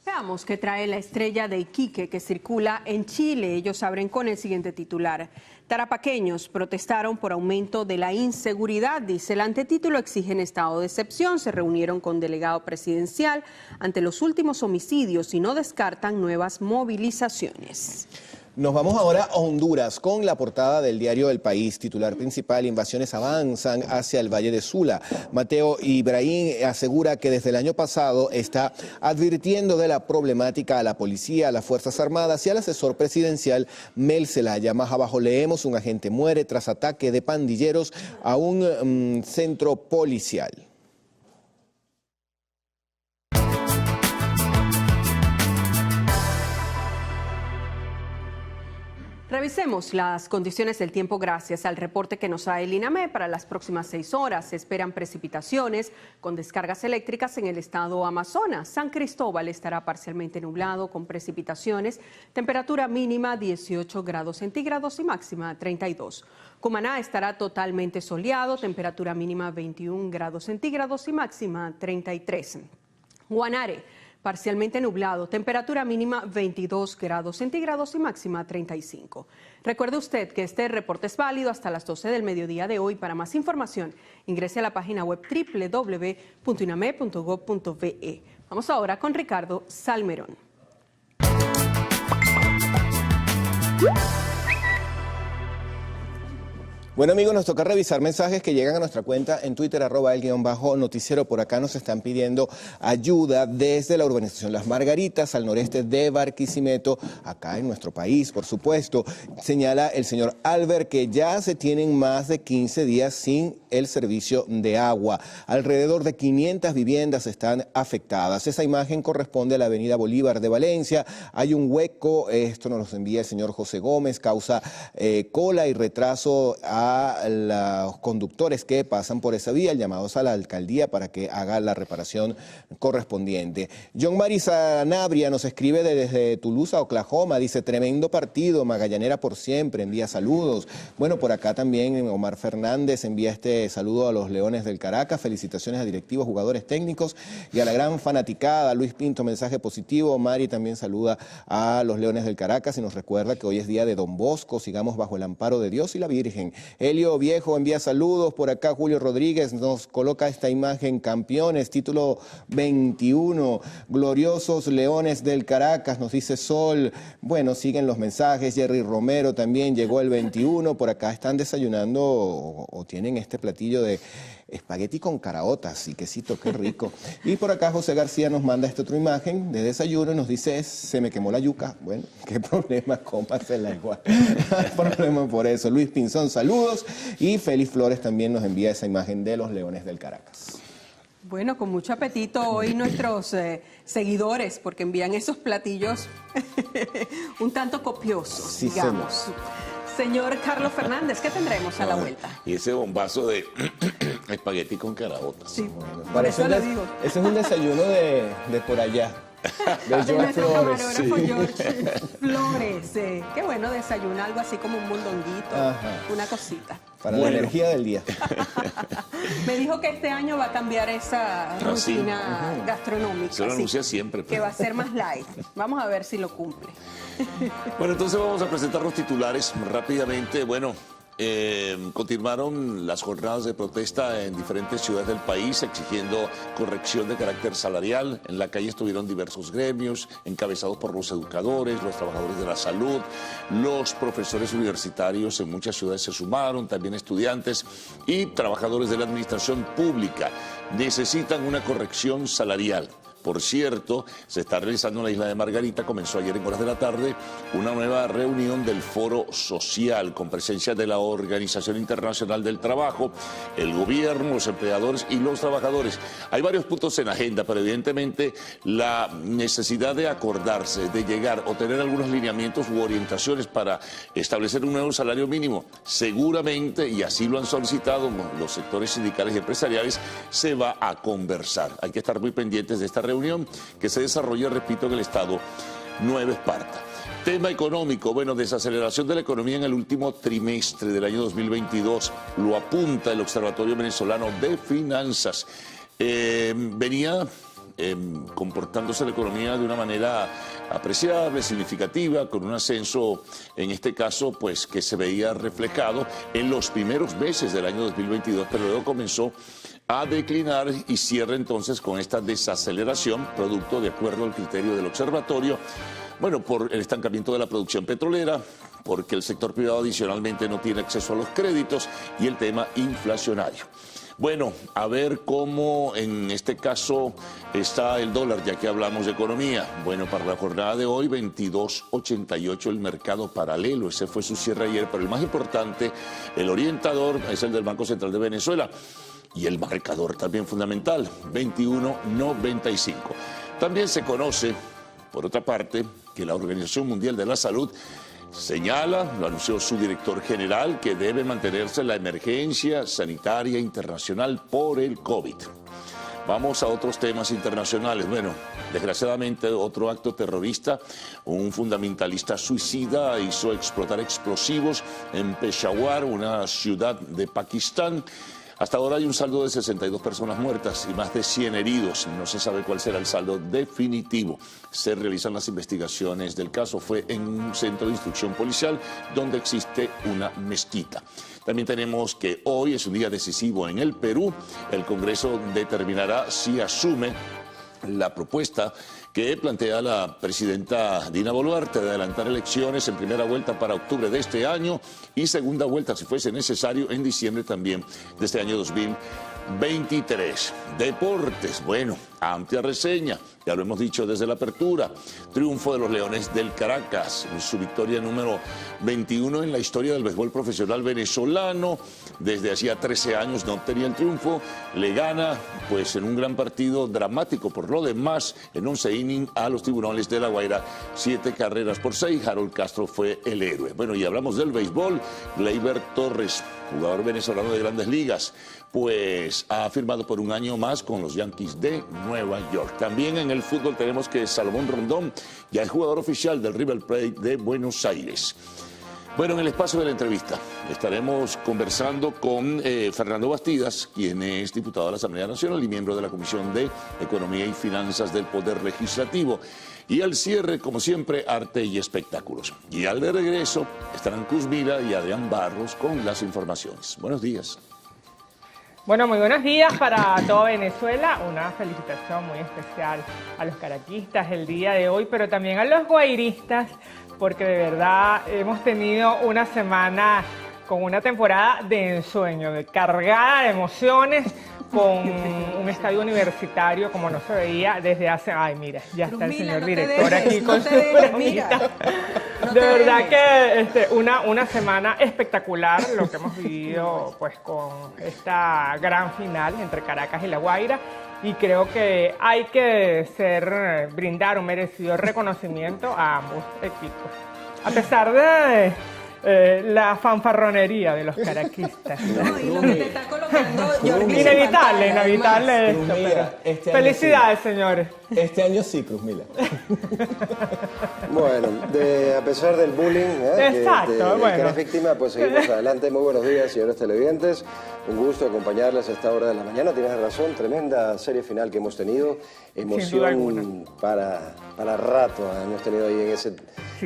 Veamos qué trae la estrella de Iquique que circula en Chile. Ellos abren con el siguiente titular. Tarapaqueños protestaron por aumento de la inseguridad. Dice el antetítulo, exigen estado de excepción. Se reunieron con delegado presidencial ante los últimos homicidios y no descartan nuevas movilizaciones. Nos vamos ahora a Honduras con la portada del diario El País. Titular principal: invasiones avanzan hacia el Valle de Sula. Mateo Ibrahim asegura que desde el año pasado está advirtiendo de la problemática a la policía, a las Fuerzas Armadas y al asesor presidencial Mel Zelaya. Más abajo leemos: un agente muere tras ataque de pandilleros a un centro policial. Revisemos las condiciones del tiempo gracias al reporte que nos da el INAME. Para las próximas 6 horas se esperan precipitaciones con descargas eléctricas en el estado Amazonas. San Cristóbal estará parcialmente nublado con precipitaciones, temperatura mínima 18 grados centígrados y máxima 32. Cumaná estará totalmente soleado, temperatura mínima 21 grados centígrados y máxima 33. Guanare parcialmente nublado, temperatura mínima 22 grados centígrados y máxima 35. Recuerde usted que este reporte es válido hasta las 12 del mediodía de hoy. Para más información, ingrese a la página web www.iname.gov.be. Vamos ahora con Ricardo Salmerón. Bueno amigos, nos toca revisar mensajes que llegan a nuestra cuenta en Twitter, @el_noticiero. Por acá nos están pidiendo ayuda desde la urbanización Las Margaritas, al noreste de Barquisimeto, acá en nuestro país, por supuesto. Señala el señor Albert que ya se tienen más de 15 días sin el servicio de agua. Alrededor de 500 viviendas están afectadas. Esa imagen corresponde a la avenida Bolívar de Valencia. Hay un hueco, esto nos lo envía el señor José Gómez, causa cola y retraso a los conductores que pasan por esa vía, llamados a la alcaldía para que haga la reparación correspondiente. John Mari Sanabria nos escribe desde Tulsa, Oklahoma, dice: tremendo partido, Magallanera por siempre, envía saludos. Bueno, por acá también Omar Fernández envía este saludo a los Leones del Caracas, felicitaciones a directivos, jugadores técnicos y a la gran fanaticada. Luis Pinto, mensaje positivo. Mari también saluda a los Leones del Caracas y nos recuerda que hoy es día de Don Bosco, sigamos bajo el amparo de Dios y la Virgen. Helio Viejo envía saludos. Por acá Julio Rodríguez nos coloca esta imagen: campeones, título 21, gloriosos Leones del Caracas, nos dice Sol. Bueno, siguen los mensajes. Jerry Romero también llegó el 21. Por acá están desayunando o tienen este platillo de espagueti con caraotas y quesito, qué rico. Y por acá José García nos manda esta otra imagen de desayuno y nos dice: se me quemó la yuca. Bueno, qué problema, cómasela igual. No hay problema por eso. Luis Pinzón, saludos. Y Félix Flores también nos envía esa imagen de los Leones del Caracas. Bueno, con mucho apetito hoy nuestros seguidores, porque envían esos platillos un tanto copiosos, Sí, digamos. Señor Carlos Fernández, ¿qué tendremos a la vuelta? Y ese bombazo de espagueti con caraotas. Sí, Bueno, por eso le digo. Ese es un desayuno de por allá. De De George nuestro Flores. camarógrafo Sí. George Flores. Qué bueno desayunar algo así como un mondonguito, Ajá. una cosita. Para Bueno. la energía del día. Me dijo que este año va a cambiar esa sí. rutina gastronómica. Se lo sí, anuncia siempre. que va a ser más light. Vamos a ver si lo cumple. Bueno, entonces vamos a presentar los titulares rápidamente. Bueno, continuaron las jornadas de protesta en diferentes ciudades del país exigiendo corrección de carácter salarial. En la calle estuvieron diversos gremios encabezados por los educadores, los trabajadores de la salud, los profesores universitarios en muchas ciudades se sumaron, también estudiantes y trabajadores de la administración pública. Necesitan una corrección salarial. Por cierto, se está realizando en la isla de Margarita, comenzó ayer en horas de la tarde, una nueva reunión del Foro Social con presencia de la Organización Internacional del Trabajo, el gobierno, los empleadores y los trabajadores. Hay varios puntos en agenda, pero evidentemente la necesidad de acordarse, de llegar o tener algunos lineamientos u orientaciones para establecer un nuevo salario mínimo, seguramente, y así lo han solicitado los sectores sindicales y empresariales, se va a conversar. Hay que estar muy pendientes de esta reunión que se desarrolla, repito, en el estado Nueva Esparta. Tema económico, bueno, desaceleración de la economía en el último trimestre del año 2022, lo apunta el Observatorio Venezolano de Finanzas. Venía comportándose la economía de una manera apreciable, significativa, con un ascenso, en este caso, pues que se veía reflejado en los primeros meses del año 2022, pero luego comenzó a declinar y cierra entonces con esta desaceleración, producto, de acuerdo al criterio del observatorio, bueno, por el estancamiento de la producción petrolera, porque el sector privado adicionalmente no tiene acceso a los créditos y el tema inflacionario. Bueno, a ver cómo en este caso está el dólar, ya que hablamos de economía. Bueno, para la jornada de hoy, 22.88 el mercado paralelo. Ese fue su cierre ayer, pero el más importante, el orientador, es el del Banco Central de Venezuela. Y el marcador también fundamental, 21.95. También se conoce, por otra parte, que la Organización Mundial de la Salud señala, lo anunció su director general, que debe mantenerse la emergencia sanitaria internacional por el COVID. Vamos a otros temas internacionales. Bueno, desgraciadamente otro acto terrorista, un fundamentalista suicida hizo explotar explosivos en Peshawar, una ciudad de Pakistán. Hasta ahora hay un saldo de 62 personas muertas y más de 100 heridos. No se sabe cuál será el saldo definitivo. Se realizan las investigaciones del caso. Fue en un centro de instrucción policial donde existe una mezquita. También tenemos que hoy es un día decisivo en el Perú. El Congreso determinará si asume la propuesta que plantea la presidenta Dina Boluarte de adelantar elecciones en primera vuelta para octubre de este año y segunda vuelta, si fuese necesario, en diciembre también de este año 2023. Deportes, bueno, amplia reseña, ya lo hemos dicho desde la apertura. Triunfo de los Leones del Caracas, su victoria número 21 en la historia del béisbol profesional venezolano. Desde hacía 13 años no tenía el triunfo. Le gana, pues en un gran partido dramático por lo demás, en 11 innings a los Tiburones de La Guaira, 7 carreras por 6. Harold Castro fue el héroe. Bueno, y hablamos del béisbol. Gleyber Torres, jugador venezolano de Grandes Ligas, pues ha firmado por un año más con los Yankees de Nueva York. También en el fútbol tenemos que Salomón Rondón ya es jugador oficial del River Plate de Buenos Aires. Bueno, en el espacio de la entrevista estaremos conversando con Fernando Bastidas, quien es diputado de la Asamblea Nacional y miembro de la Comisión de Economía y Finanzas del Poder Legislativo. Y al cierre, como siempre, arte y espectáculos. Y al de regreso estarán Cruz Mila y Adrián Barros con las informaciones. Buenos días. Bueno, muy buenos días para toda Venezuela. Una felicitación muy especial a los caraquistas el día de hoy, pero también a los guairistas, porque de verdad hemos tenido una semana con una temporada de ensueño, cargada de emociones, con un estadio universitario como no se veía desde hace... Ay, mira, ya está el señor director aquí con su bromita. De verdad que una semana espectacular lo que hemos vivido pues con esta gran final entre Caracas y La Guaira, y creo que hay que brindar un merecido reconocimiento a ambos equipos. A pesar de la fanfarronería de los caraquistas. No, y lo que te está colocando Jorge. Inevitable esto, Mila, pero felicidades, señores. Este año sí, Cruz Mila. Bueno, a pesar del bullying Exacto, que eres víctima, pues seguimos adelante. Muy buenos días, señores televidentes. Un gusto acompañarles a esta hora de la mañana. Tienes razón, tremenda serie final que hemos tenido. Emoción para rato hemos tenido ahí en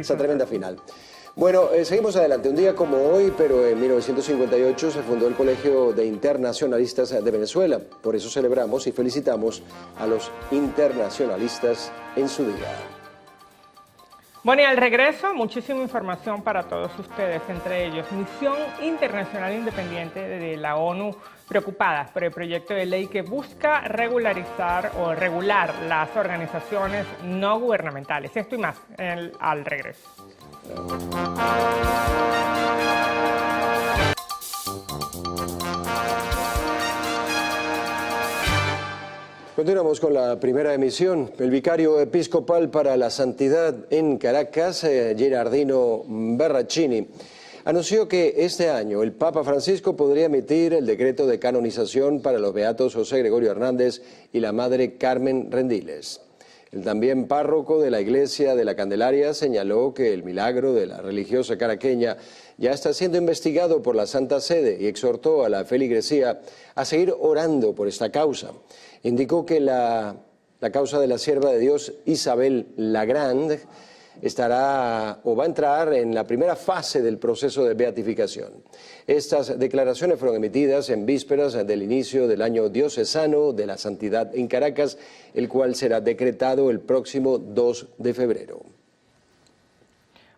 esa tremenda final. Bueno, seguimos adelante. Un día como hoy, pero en 1958 se fundó el Colegio de Internacionalistas de Venezuela. Por eso celebramos y felicitamos a los internacionalistas en su día. Bueno, y al regreso, muchísima información para todos ustedes, entre ellos Misión Internacional Independiente de la ONU preocupadas por el proyecto de ley que busca regular las organizaciones no gubernamentales. Esto y más al regreso. Continuamos con la primera emisión. El vicario episcopal para la santidad en Caracas, Gerardino Berraccini, anunció que este año el Papa Francisco podría emitir el decreto de canonización para los beatos José Gregorio Hernández y la madre Carmen Rendiles. El también párroco de la Iglesia de la Candelaria señaló que el milagro de la religiosa caraqueña ya está siendo investigado por la Santa Sede y exhortó a la feligresía a seguir orando por esta causa. Indicó que la causa de la sierva de Dios Isabel Lagrand estará o va a entrar en la primera fase del proceso de beatificación. Estas declaraciones fueron emitidas en vísperas del inicio del año diocesano de la santidad en Caracas, el cual será decretado el próximo 2 de febrero.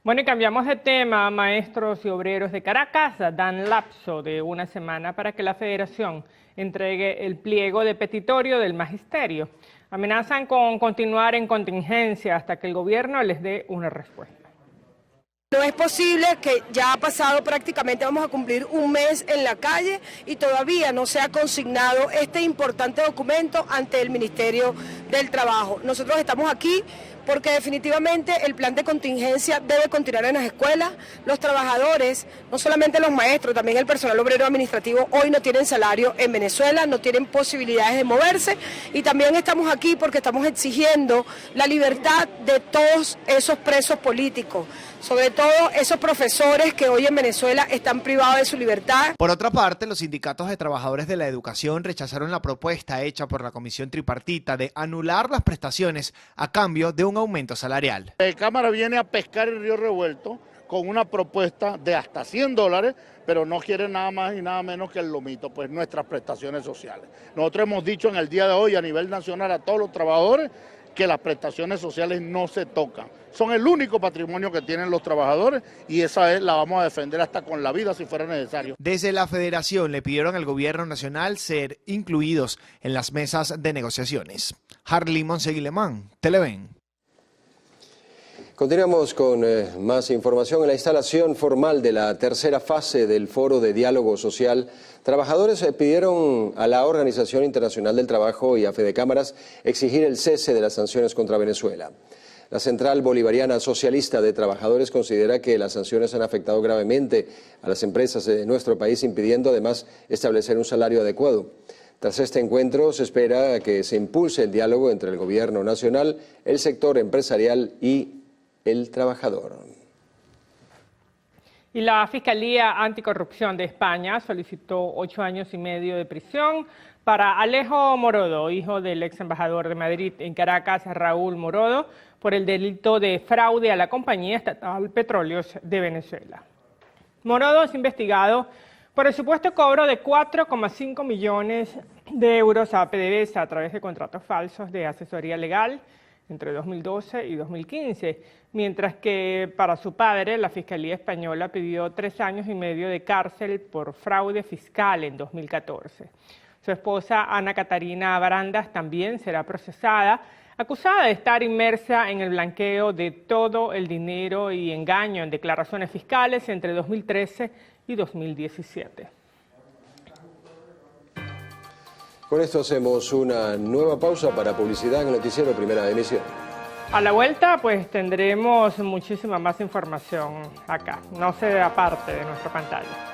Bueno, y cambiamos de tema. Maestros y obreros de Caracas dan lapso de una semana para que la Federación entregue el pliego de petitorio del magisterio. Amenazan con continuar en contingencia hasta que el gobierno les dé una respuesta. No es posible que ya ha pasado prácticamente, vamos a cumplir un mes en la calle y todavía no se ha consignado este importante documento ante el Ministerio del Trabajo. Nosotros estamos aquí porque definitivamente el plan de contingencia debe continuar en las escuelas. Los trabajadores, no solamente los maestros, también el personal obrero administrativo hoy no tienen salario en Venezuela, no tienen posibilidades de moverse, y también estamos aquí porque estamos exigiendo la libertad de todos esos presos políticos, sobre todo esos profesores que hoy en Venezuela están privados de su libertad. Por otra parte, los sindicatos de trabajadores de la educación rechazaron la propuesta hecha por la Comisión Tripartita de anular las prestaciones a cambio de un aumento salarial. La Cámara viene a pescar el río revuelto con una propuesta de hasta $100, pero no quiere nada más y nada menos que el lomito, pues nuestras prestaciones sociales. Nosotros hemos dicho en el día de hoy a nivel nacional a todos los trabajadores que las prestaciones sociales no se tocan. Son el único patrimonio que tienen los trabajadores y esa la vamos a defender hasta con la vida si fuera necesario. Desde la Federación le pidieron al gobierno nacional ser incluidos en las mesas de negociaciones. Harley Monseguilemán, Televen. Continuamos con más información. En la instalación formal de la tercera fase del Foro de Diálogo Social, trabajadores pidieron a la Organización Internacional del Trabajo y a Fedecámaras exigir el cese de las sanciones contra Venezuela. La Central Bolivariana Socialista de Trabajadores considera que las sanciones han afectado gravemente a las empresas de nuestro país, impidiendo además establecer un salario adecuado. Tras este encuentro se espera que se impulse el diálogo entre el gobierno nacional, el sector empresarial y el trabajador. Y la Fiscalía Anticorrupción de España solicitó 8 años y medio de prisión para Alejo Morodo, hijo del ex embajador de Madrid en Caracas, Raúl Morodo, por el delito de fraude a la Compañía Estatal Petróleos de Venezuela. Morodo es investigado por el supuesto cobro de 4,5 millones de euros a PDVSA a través de contratos falsos de asesoría legal entre 2012 y 2015, mientras que para su padre la Fiscalía Española pidió 3 años y medio de cárcel por fraude fiscal en 2014. Su esposa Ana Catarina Barandas también será procesada, acusada de estar inmersa en el blanqueo de todo el dinero y engaño en declaraciones fiscales entre 2013 y 2017. Con esto hacemos una nueva pausa para publicidad en el noticiero Primera Emisión. A la vuelta pues tendremos muchísima más información acá, no se aparte de nuestra pantalla.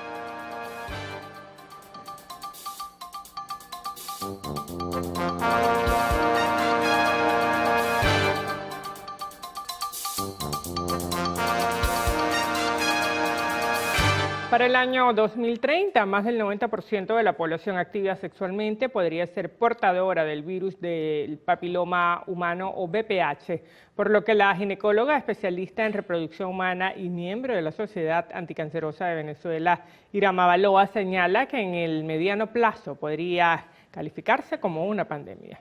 Para el año 2030, más del 90% de la población activa sexualmente podría ser portadora del virus del papiloma humano o VPH, por lo que la ginecóloga especialista en reproducción humana y miembro de la Sociedad Anticancerosa de Venezuela, Irama Baloa, señala que en el mediano plazo podría calificarse como una pandemia.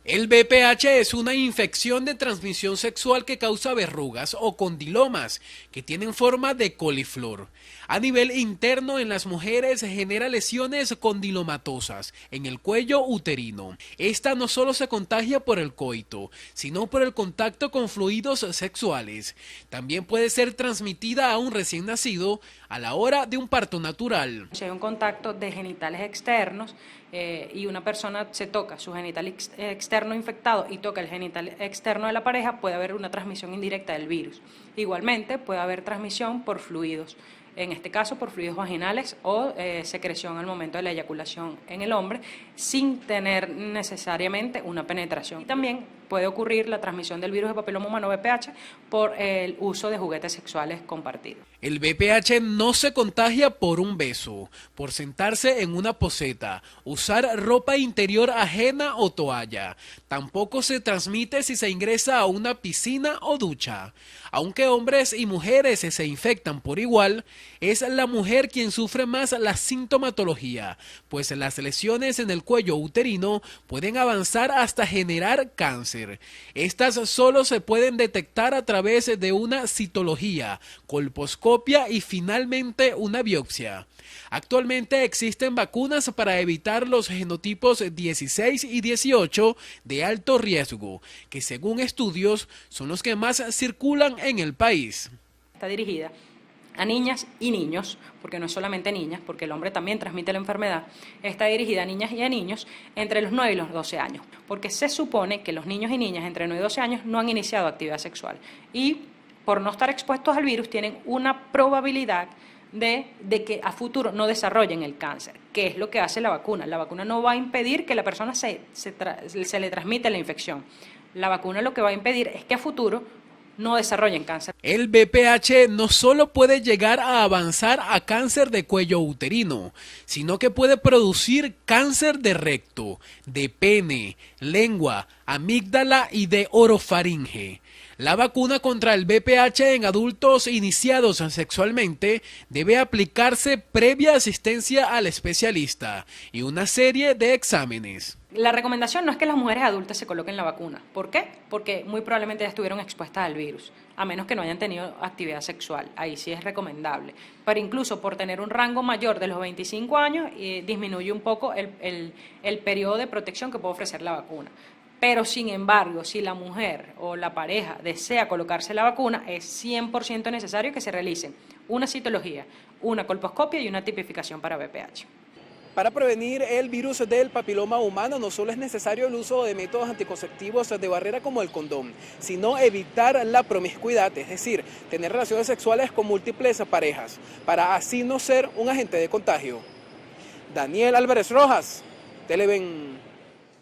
El VPH es una infección de transmisión sexual que causa verrugas o condilomas que tienen forma de coliflor. A nivel interno en las mujeres genera lesiones condilomatosas en el cuello uterino. Esta no solo se contagia por el coito, sino por el contacto con fluidos sexuales. También puede ser transmitida a un recién nacido a la hora de un parto natural. Si hay un contacto de genitales externos y una persona se toca su genital externo infectado y toca el genital externo de la pareja, puede haber una transmisión indirecta del virus. Igualmente puede haber transmisión por fluidos, en este caso por fluidos vaginales o secreción al momento de la eyaculación en el hombre, sin tener necesariamente una penetración. Y también puede ocurrir la transmisión del virus de papiloma humano VPH por el uso de juguetes sexuales compartidos. El VPH no se contagia por un beso, por sentarse en una poseta, usar ropa interior ajena o toalla. Tampoco se transmite si se ingresa a una piscina o ducha. Aunque hombres y mujeres se infectan por igual, es la mujer quien sufre más la sintomatología, pues las lesiones en el cuello uterino pueden avanzar hasta generar cáncer. Estas solo se pueden detectar a través de una citología, colposcopia y finalmente una biopsia. Actualmente existen vacunas para evitar los genotipos 16 y 18 de alto riesgo, que según estudios son los que más circulan en el país. Está dirigida a niñas y niños, porque no es solamente niñas, porque el hombre también transmite la enfermedad, está dirigida a niñas y a niños entre los 9 y los 12 años, porque se supone que los niños y niñas entre 9 y 12 años no han iniciado actividad sexual y por no estar expuestos al virus tienen una probabilidad de que a futuro no desarrollen el cáncer, que es lo que hace la vacuna. La vacuna no va a impedir que la persona se le transmita la infección. La vacuna lo que va a impedir es que a futuro no desarrollen cáncer. El VPH no solo puede llegar a avanzar a cáncer de cuello uterino, sino que puede producir cáncer de recto, de pene, lengua, amígdala y de orofaringe. La vacuna contra el VPH en adultos iniciados sexualmente debe aplicarse previa asistencia al especialista y una serie de exámenes. La recomendación no es que las mujeres adultas se coloquen la vacuna. ¿Por qué? Porque muy probablemente ya estuvieron expuestas al virus, a menos que no hayan tenido actividad sexual. Ahí sí es recomendable. Pero incluso por tener un rango mayor de los 25 años, disminuye un poco el periodo de protección que puede ofrecer la vacuna. Pero, sin embargo, si la mujer o la pareja desea colocarse la vacuna, es 100% necesario que se realicen una citología, una colposcopia y una tipificación para VPH. Para prevenir el virus del papiloma humano no solo es necesario el uso de métodos anticonceptivos de barrera como el condón, sino evitar la promiscuidad, es decir, tener relaciones sexuales con múltiples parejas, para así no ser un agente de contagio. Daniel Álvarez Rojas, Televen.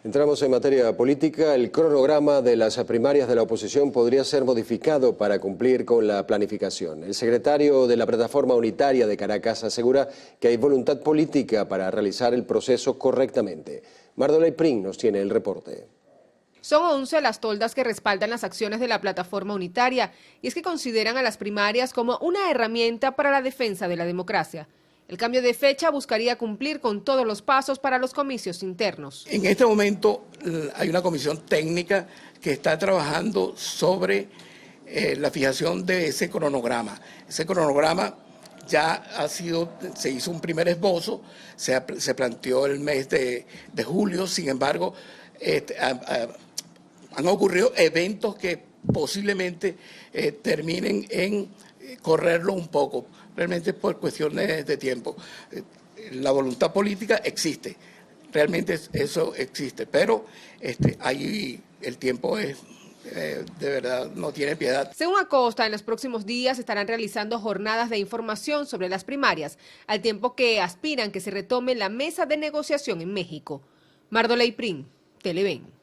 Entramos en materia política. El cronograma de las primarias de la oposición podría ser modificado para cumplir con la planificación. El secretario de la Plataforma Unitaria de Caracas asegura que hay voluntad política para realizar el proceso correctamente. Mardolay Pring nos tiene el reporte. Son 11 las toldas que respaldan las acciones de la Plataforma Unitaria y es que consideran a las primarias como una herramienta para la defensa de la democracia. El cambio de fecha buscaría cumplir con todos los pasos para los comicios internos. En este momento hay una comisión técnica que está trabajando sobre la fijación de ese cronograma. Ese cronograma ya se hizo un primer esbozo, se planteó el mes de julio, sin embargo, han ocurrido eventos que posiblemente terminen en correrlo un poco. Realmente por cuestiones de tiempo. La voluntad política existe, realmente eso existe, pero ahí el tiempo es, de verdad, no tiene piedad. Según Acosta, en los próximos días estarán realizando jornadas de información sobre las primarias, al tiempo que aspiran que se retome la mesa de negociación en México. Mardolay Pring, Televen.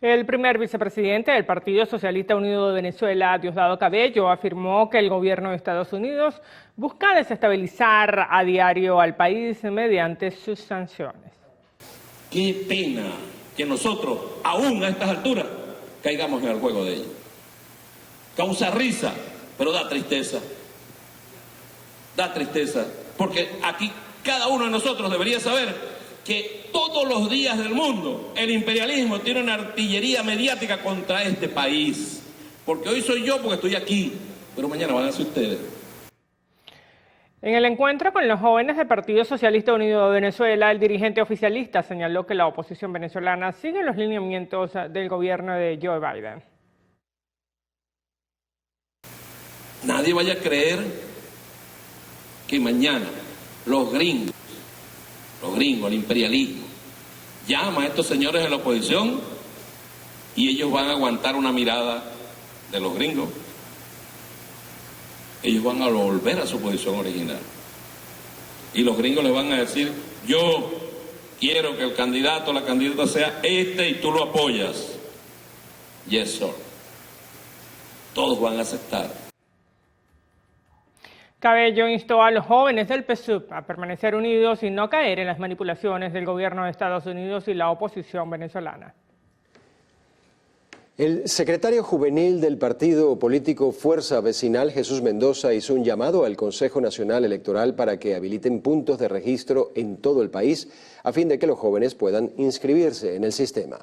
El primer vicepresidente del Partido Socialista Unido de Venezuela, Diosdado Cabello, afirmó que el gobierno de Estados Unidos busca desestabilizar a diario al país mediante sus sanciones. Qué pena que nosotros, aún a estas alturas, caigamos en el juego de ellos. Causa risa, pero da tristeza. Da tristeza, porque aquí cada uno de nosotros debería saber que todos los días del mundo el imperialismo tiene una artillería mediática contra este país. Porque hoy soy yo porque estoy aquí, pero mañana van a ser ustedes. En el encuentro con los jóvenes del Partido Socialista Unido de Venezuela, el dirigente oficialista señaló que la oposición venezolana sigue los lineamientos del gobierno de Joe Biden. Nadie vaya a creer que mañana los gringos, el imperialismo, llama a estos señores de la oposición y ellos van a aguantar una mirada de los gringos. Ellos van a volver a su posición original. Y los gringos les van a decir, yo quiero que el candidato o la candidata sea este y tú lo apoyas. Yes, sir. Todos van a aceptar. Cabello instó a los jóvenes del PSUV a permanecer unidos y no caer en las manipulaciones del gobierno de Estados Unidos y la oposición venezolana. El secretario juvenil del partido político Fuerza Vecinal, Jesús Mendoza, hizo un llamado al Consejo Nacional Electoral para que habiliten puntos de registro en todo el país a fin de que los jóvenes puedan inscribirse en el sistema.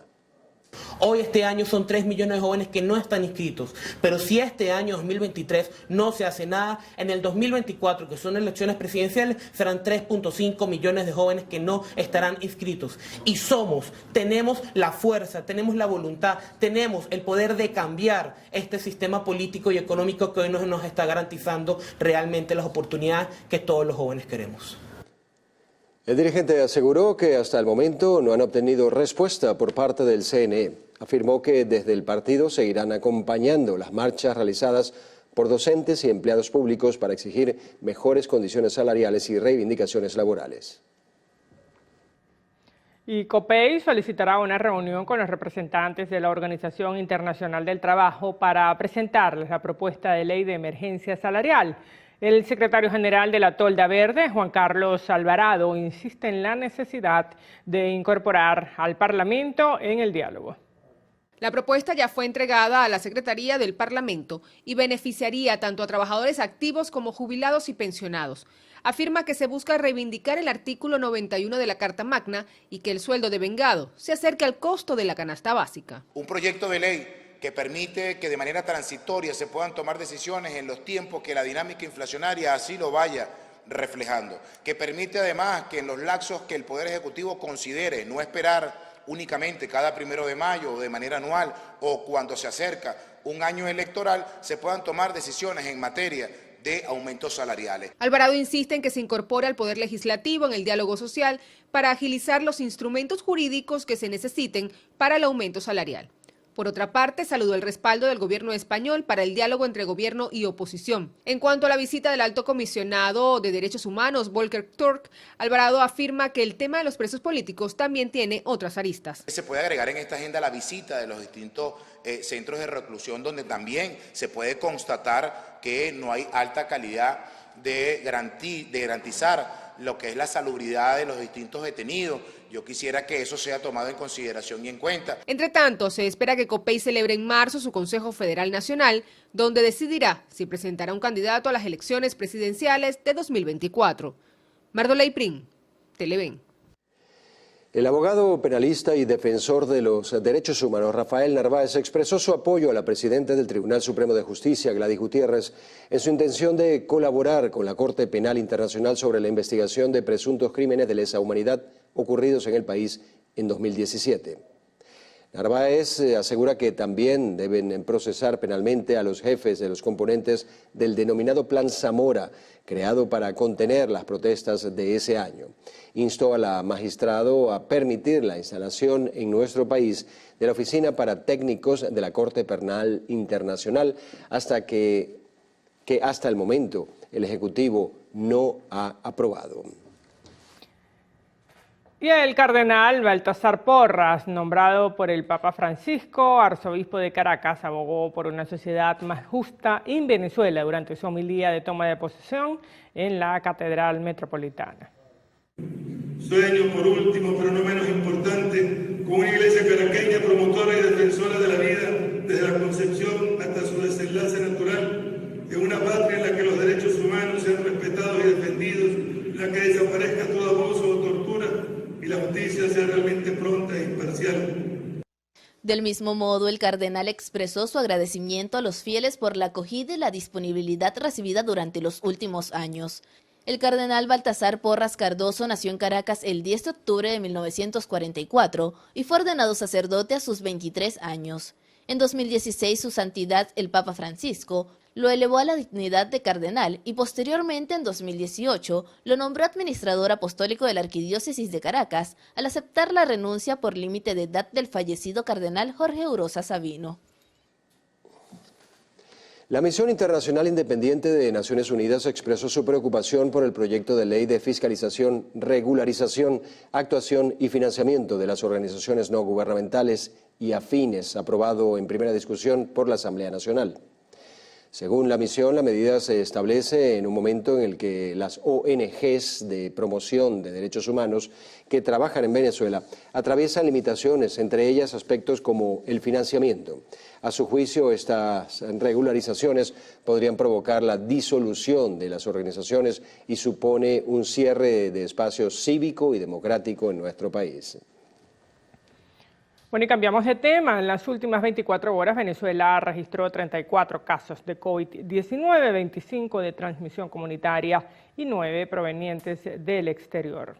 Hoy este año son 3 millones de jóvenes que no están inscritos, pero si este año 2023 no se hace nada, en el 2024, que son elecciones presidenciales, serán 3.5 millones de jóvenes que no estarán inscritos. Y tenemos la fuerza, tenemos la voluntad, tenemos el poder de cambiar este sistema político y económico que hoy nos está garantizando realmente las oportunidades que todos los jóvenes queremos. El dirigente aseguró que hasta el momento no han obtenido respuesta por parte del CNE. Afirmó que desde el partido seguirán acompañando las marchas realizadas por docentes y empleados públicos para exigir mejores condiciones salariales y reivindicaciones laborales. Y COPEI solicitará una reunión con los representantes de la Organización Internacional del Trabajo para presentarles la propuesta de ley de emergencia salarial. El secretario general de la Tolda Verde, Juan Carlos Alvarado, insiste en la necesidad de incorporar al Parlamento en el diálogo. La propuesta ya fue entregada a la Secretaría del Parlamento y beneficiaría tanto a trabajadores activos como jubilados y pensionados. Afirma que se busca reivindicar el artículo 91 de la Carta Magna y que el sueldo de vengado se acerque al costo de la canasta básica. Un proyecto de ley que permite que de manera transitoria se puedan tomar decisiones en los tiempos que la dinámica inflacionaria así lo vaya reflejando, que permite además que en los lapsos que el Poder Ejecutivo considere, no esperar únicamente cada 1 de mayo o de manera anual o cuando se acerca un año electoral, se puedan tomar decisiones en materia de aumentos salariales. Alvarado insiste en que se incorpore al Poder Legislativo en el diálogo social para agilizar los instrumentos jurídicos que se necesiten para el aumento salarial. Por otra parte, saludó el respaldo del gobierno español para el diálogo entre gobierno y oposición. En cuanto a la visita del alto comisionado de Derechos Humanos, Volker Turk, Alvarado afirma que el tema de los presos políticos también tiene otras aristas. Se puede agregar en esta agenda la visita de los distintos centros de reclusión, donde también se puede constatar que no hay alta calidad de garantizar lo que es la salubridad de los distintos detenidos. Yo quisiera que eso sea tomado en consideración y en cuenta. Entre tanto, se espera que COPEI celebre en marzo su Consejo Federal Nacional, donde decidirá si presentará un candidato a las elecciones presidenciales de 2024. Mardoley Prin, Televen. El abogado penalista y defensor de los derechos humanos, Rafael Narváez, expresó su apoyo a la presidenta del Tribunal Supremo de Justicia, Gladys Gutiérrez, en su intención de colaborar con la Corte Penal Internacional sobre la investigación de presuntos crímenes de lesa humanidad ocurridos en el país en 2017. Narváez asegura que también deben procesar penalmente a los jefes de los componentes del denominado Plan Zamora, creado para contener las protestas de ese año. Instó a la magistrado a permitir la instalación en nuestro país de la Oficina para Técnicos de la Corte Penal Internacional hasta que hasta el momento el Ejecutivo no ha aprobado. Y el cardenal Baltasar Porras, nombrado por el Papa Francisco, arzobispo de Caracas, abogó por una sociedad más justa en Venezuela durante su homilía de toma de posesión en la Catedral Metropolitana. Sueño, por último, pero no menos importante, con una iglesia caraqueña promotora y defensora de la vida desde la concepción hasta su desenlace natural, en una patria en la que los derechos humanos sean respetados y defendidos, en la que desaparezca todo abuso o tortura y la justicia sea realmente pronta e imparcial. Del mismo modo, el cardenal expresó su agradecimiento a los fieles por la acogida y la disponibilidad recibida durante los últimos años. El cardenal Baltasar Porras Cardoso nació en Caracas el 10 de octubre de 1944 y fue ordenado sacerdote a sus 23 años. En 2016, su santidad, el Papa Francisco, lo elevó a la dignidad de cardenal y posteriormente, en 2018, lo nombró administrador apostólico de la Arquidiócesis de Caracas al aceptar la renuncia por límite de edad del fallecido cardenal Jorge Urosa Sabino. La Misión Internacional Independiente de Naciones Unidas expresó su preocupación por el proyecto de ley de fiscalización, regularización, actuación y financiamiento de las organizaciones no gubernamentales y afines, aprobado en primera discusión por la Asamblea Nacional. Según la misión, la medida se establece en un momento en el que las ONGs de promoción de derechos humanos que trabajan en Venezuela atraviesan limitaciones, entre ellas aspectos como el financiamiento. A su juicio, estas regularizaciones podrían provocar la disolución de las organizaciones y supone un cierre de espacio cívico y democrático en nuestro país. Bueno, y cambiamos de tema. En las últimas 24 horas, Venezuela registró 34 casos de COVID-19, 25 de transmisión comunitaria y 9 provenientes del exterior.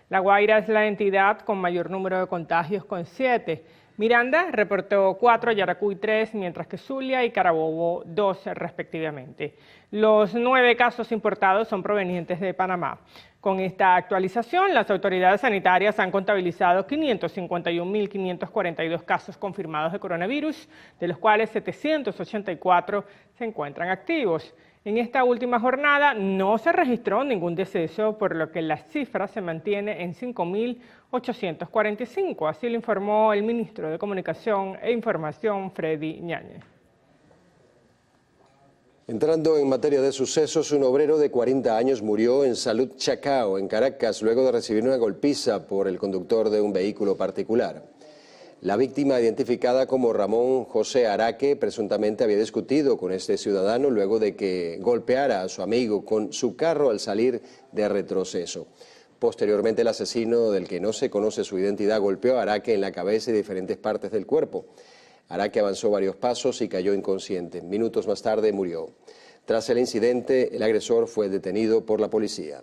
La Guaira es la entidad con mayor número de contagios, con 7. Miranda reportó 4, Yaracuy 3, mientras que Zulia y Carabobo 2 respectivamente. Los 9 casos importados son provenientes de Panamá. Con esta actualización, las autoridades sanitarias han contabilizado 551.542 casos confirmados de coronavirus, de los cuales 784 se encuentran activos. En esta última jornada no se registró ningún deceso, por lo que la cifra se mantiene en 5.845, así lo informó el ministro de Comunicación e Información, Freddy Ñáñez. Entrando en materia de sucesos, un obrero de 40 años murió en Salud Chacao, en Caracas, luego de recibir una golpiza por el conductor de un vehículo particular. La víctima, identificada como Ramón José Araque, presuntamente había discutido con este ciudadano luego de que golpeara a su amigo con su carro al salir de retroceso. Posteriormente, el asesino, del que no se conoce su identidad, golpeó a Araque en la cabeza y diferentes partes del cuerpo. Araque avanzó varios pasos y cayó inconsciente. Minutos más tarde murió. Tras el incidente, el agresor fue detenido por la policía.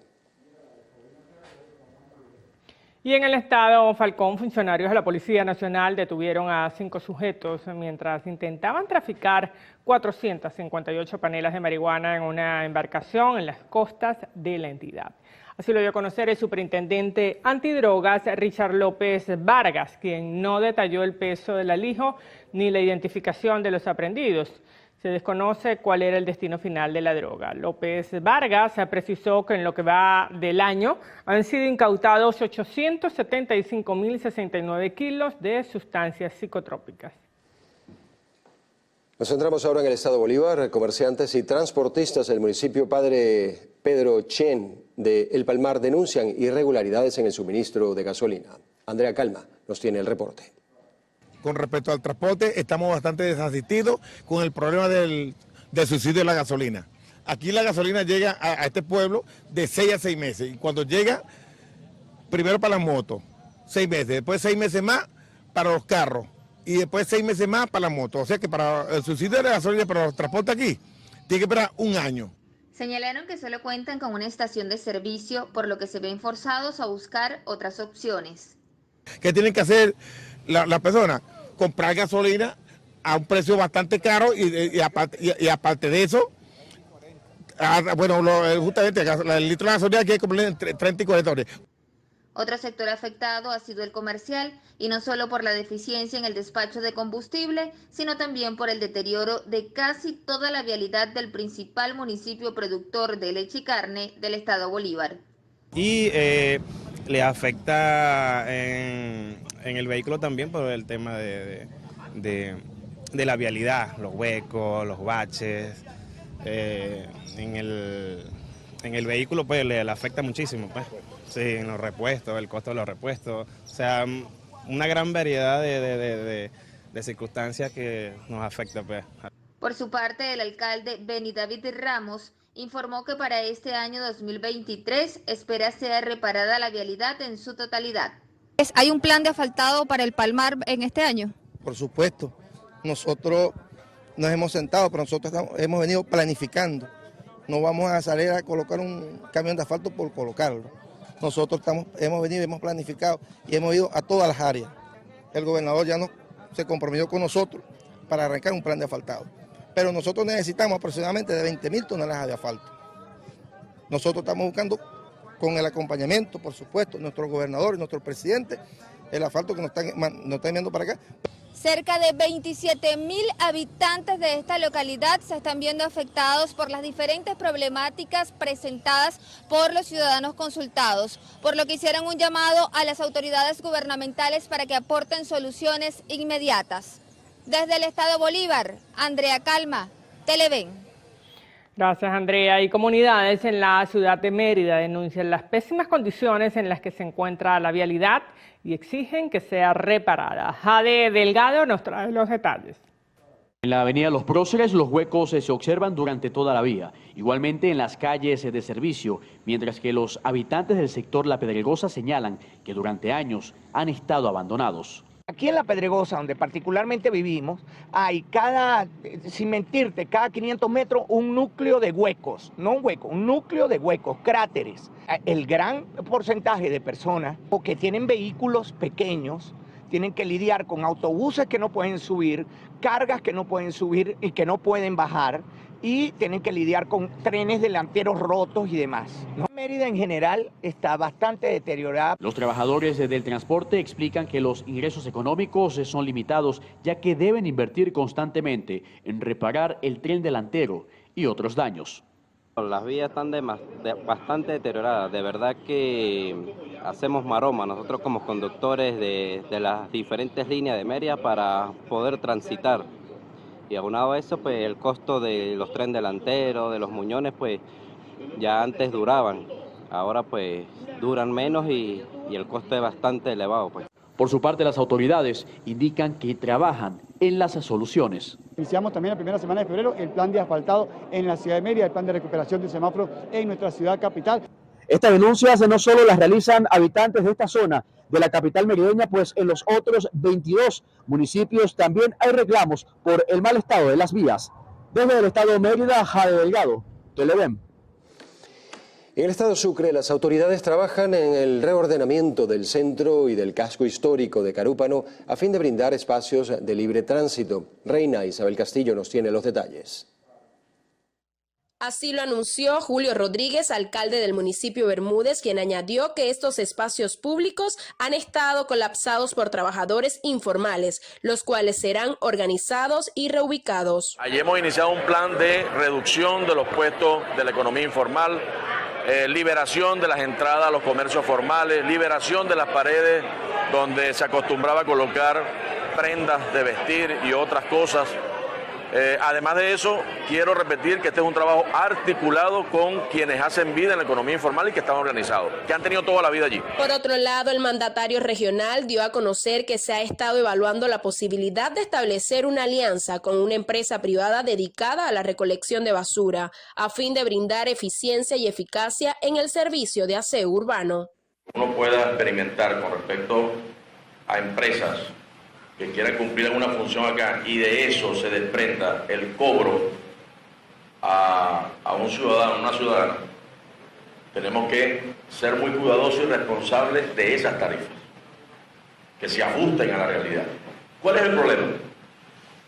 Y en el estado Falcón, funcionarios de la Policía Nacional detuvieron a 5 sujetos mientras intentaban traficar 458 panelas de marihuana en una embarcación en las costas de la entidad. Así lo dio a conocer el superintendente antidrogas Richard López Vargas, quien no detalló el peso del alijo ni la identificación de los aprehendidos. Se desconoce cuál era el destino final de la droga. López Vargas precisó que en lo que va del año han sido incautados 875.069 kilos de sustancias psicotrópicas. Nos centramos ahora en el estado Bolívar. Comerciantes y transportistas del municipio Padre Pedro Chen de El Palmar denuncian irregularidades en el suministro de gasolina. Andrea Calma nos tiene el reporte. Con respecto al transporte, estamos bastante desasistidos con el problema del subsidio de la gasolina. Aquí la gasolina llega a este pueblo de 6 a 6 meses. Y cuando llega, primero para las motos, 6 meses. Después 6 meses más para los carros. Y después 6 meses más para las motos. O sea que para el subsidio de la gasolina para los transportes aquí, tiene que esperar un año. Señalaron que solo cuentan con una estación de servicio, por lo que se ven forzados a buscar otras opciones. ¿Qué tienen que hacer las personas? Comprar gasolina a un precio bastante caro y aparte de eso, justamente el litro de gasolina aquí hay que comprar entre 30 y 40 dólares. Otro sector afectado ha sido el comercial, y no solo por la deficiencia en el despacho de combustible, sino también por el deterioro de casi toda la vialidad del principal municipio productor de leche y carne del estado Bolívar. Y le afecta en el vehículo también por el tema de la vialidad, los huecos, los baches. En el vehículo pues le afecta muchísimo, pues. Sí, en los repuestos, el costo de los repuestos, o sea, una gran variedad de circunstancias que nos afecta, pues. Por su parte, el alcalde Beni David Ramos informó que para este año 2023 espera sea reparada la vialidad en su totalidad. ¿Hay un plan de asfaltado para el Palmar en este año? Por supuesto, nosotros nos hemos sentado, pero nosotros hemos venido planificando. No vamos a salir a colocar un camión de asfalto por colocarlo. Nosotros hemos venido, hemos planificado y hemos ido a todas las áreas. El gobernador ya se comprometió con nosotros para arrancar un plan de asfaltado. Pero nosotros necesitamos aproximadamente de 20.000 toneladas de asfalto. Nosotros estamos buscando, con el acompañamiento, por supuesto, nuestro gobernador y nuestro presidente, el asfalto que nos están enviando para acá. Cerca de 27.000 habitantes de esta localidad se están viendo afectados por las diferentes problemáticas presentadas por los ciudadanos consultados, por lo que hicieron un llamado a las autoridades gubernamentales para que aporten soluciones inmediatas. Desde el estado Bolívar, Andrea Calma, Televen. Gracias, Andrea. Y comunidades en la ciudad de Mérida denuncian las pésimas condiciones en las que se encuentra la vialidad y exigen que sea reparada. Jade Delgado nos trae los detalles. En la avenida Los Próceres los huecos se observan durante toda la vía, igualmente en las calles de servicio, mientras que los habitantes del sector La Pedregosa señalan que durante años han estado abandonados. Aquí en La Pedregosa, donde particularmente vivimos, hay sin mentirte, cada 500 metros un núcleo de huecos, no un hueco, un núcleo de huecos, cráteres. El gran porcentaje de personas que tienen vehículos pequeños tienen que lidiar con autobuses que no pueden subir, cargas que no pueden subir y que no pueden bajar, y tienen que lidiar con trenes delanteros rotos y demás, ¿no? Mérida en general está bastante deteriorada. Los trabajadores del transporte explican que los ingresos económicos son limitados, ya que deben invertir constantemente en reparar el tren delantero y otros daños. Las vías están bastante deterioradas, de verdad que hacemos maroma nosotros como conductores de las diferentes líneas de Mérida para poder transitar. Y aunado a eso, pues el costo de los trenes delanteros, de los muñones, pues ya antes duraban, ahora pues duran menos y el costo es bastante elevado, pues. Por su parte, las autoridades indican que trabajan en las soluciones. Iniciamos también la primera semana de febrero el plan de asfaltado en la ciudad de Mérida, el plan de recuperación de semáforos en nuestra ciudad capital. Estas denuncias no solo las realizan habitantes de esta zona de la capital merideña, pues en los otros 22 municipios también hay reclamos por el mal estado de las vías. Desde el estado de Mérida, Jade Delgado, Televen. En el estado Sucre, las autoridades trabajan en el reordenamiento del centro y del casco histórico de Carúpano a fin de brindar espacios de libre tránsito. Reina Isabel Castillo nos tiene los detalles. Así lo anunció Julio Rodríguez, alcalde del municipio Bermúdez, quien añadió que estos espacios públicos han estado colapsados por trabajadores informales, los cuales serán organizados y reubicados. Allí hemos iniciado un plan de reducción de los puestos de la economía informal, liberación de las entradas a los comercios formales, liberación de las paredes donde se acostumbraba a colocar prendas de vestir y otras cosas. Además de eso, quiero repetir que este es un trabajo articulado con quienes hacen vida en la economía informal y que están organizados, que han tenido toda la vida allí. Por otro lado, el mandatario regional dio a conocer que se ha estado evaluando la posibilidad de establecer una alianza con una empresa privada dedicada a la recolección de basura, a fin de brindar eficiencia y eficacia en el servicio de aseo urbano. Uno pueda experimentar con respecto a empresas que quieran cumplir alguna función acá y de eso se desprenda el cobro a un ciudadano, una ciudadana, tenemos que ser muy cuidadosos y responsables de esas tarifas, que se ajusten a la realidad. ¿Cuál es el problema?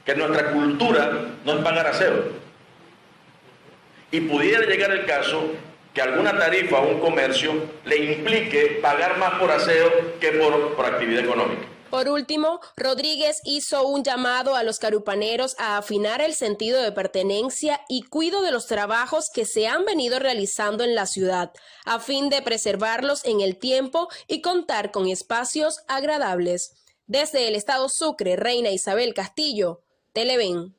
Que nuestra cultura no es pagar aseo. Y pudiera llegar el caso que alguna tarifa a un comercio le implique pagar más por aseo que por actividad económica. Por último, Rodríguez hizo un llamado a los carupaneros a afinar el sentido de pertenencia y cuidado de los trabajos que se han venido realizando en la ciudad, a fin de preservarlos en el tiempo y contar con espacios agradables. Desde el estado Sucre, Reina Isabel Castillo, Televen.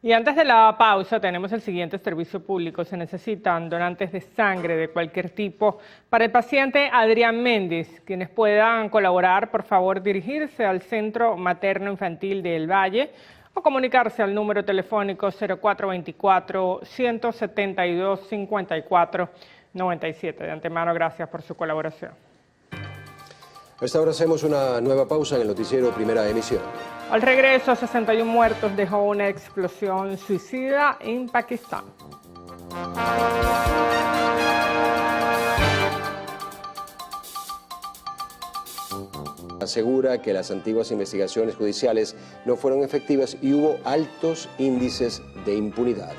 Y antes de la pausa tenemos el siguiente servicio público. Se necesitan donantes de sangre de cualquier tipo para el paciente Adrián Méndez. Quienes puedan colaborar, por favor, dirigirse al Centro Materno Infantil del Valle o comunicarse al número telefónico 0424-172-5497. De antemano, gracias por su colaboración. A esta hora hacemos una nueva pausa en el noticiero Primera Emisión. Al regreso, 61 muertos dejó una explosión suicida en Pakistán. Asegura que las antiguas investigaciones judiciales no fueron efectivas y hubo altos índices de impunidad.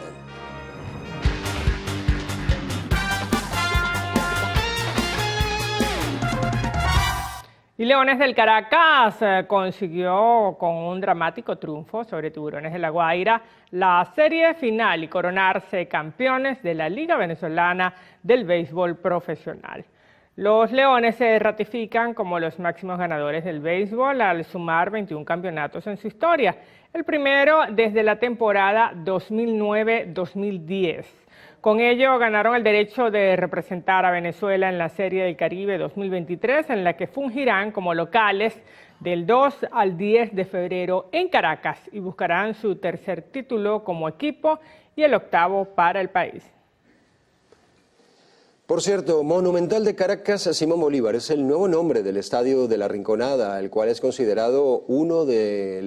Y Leones del Caracas consiguió con un dramático triunfo sobre Tiburones de La Guaira la serie final y coronarse campeones de la Liga Venezolana del Béisbol Profesional. Los Leones se ratifican como los máximos ganadores del béisbol al sumar 21 campeonatos en su historia, el primero desde la temporada 2009-2010. Con ello ganaron el derecho de representar a Venezuela en la Serie del Caribe 2023, en la que fungirán como locales del 2 al 10 de febrero en Caracas y buscarán su tercer título como equipo y el octavo para el país. Por cierto, Monumental de Caracas, Simón Bolívar, es el nuevo nombre del Estadio de la Rinconada, el cual es considerado una de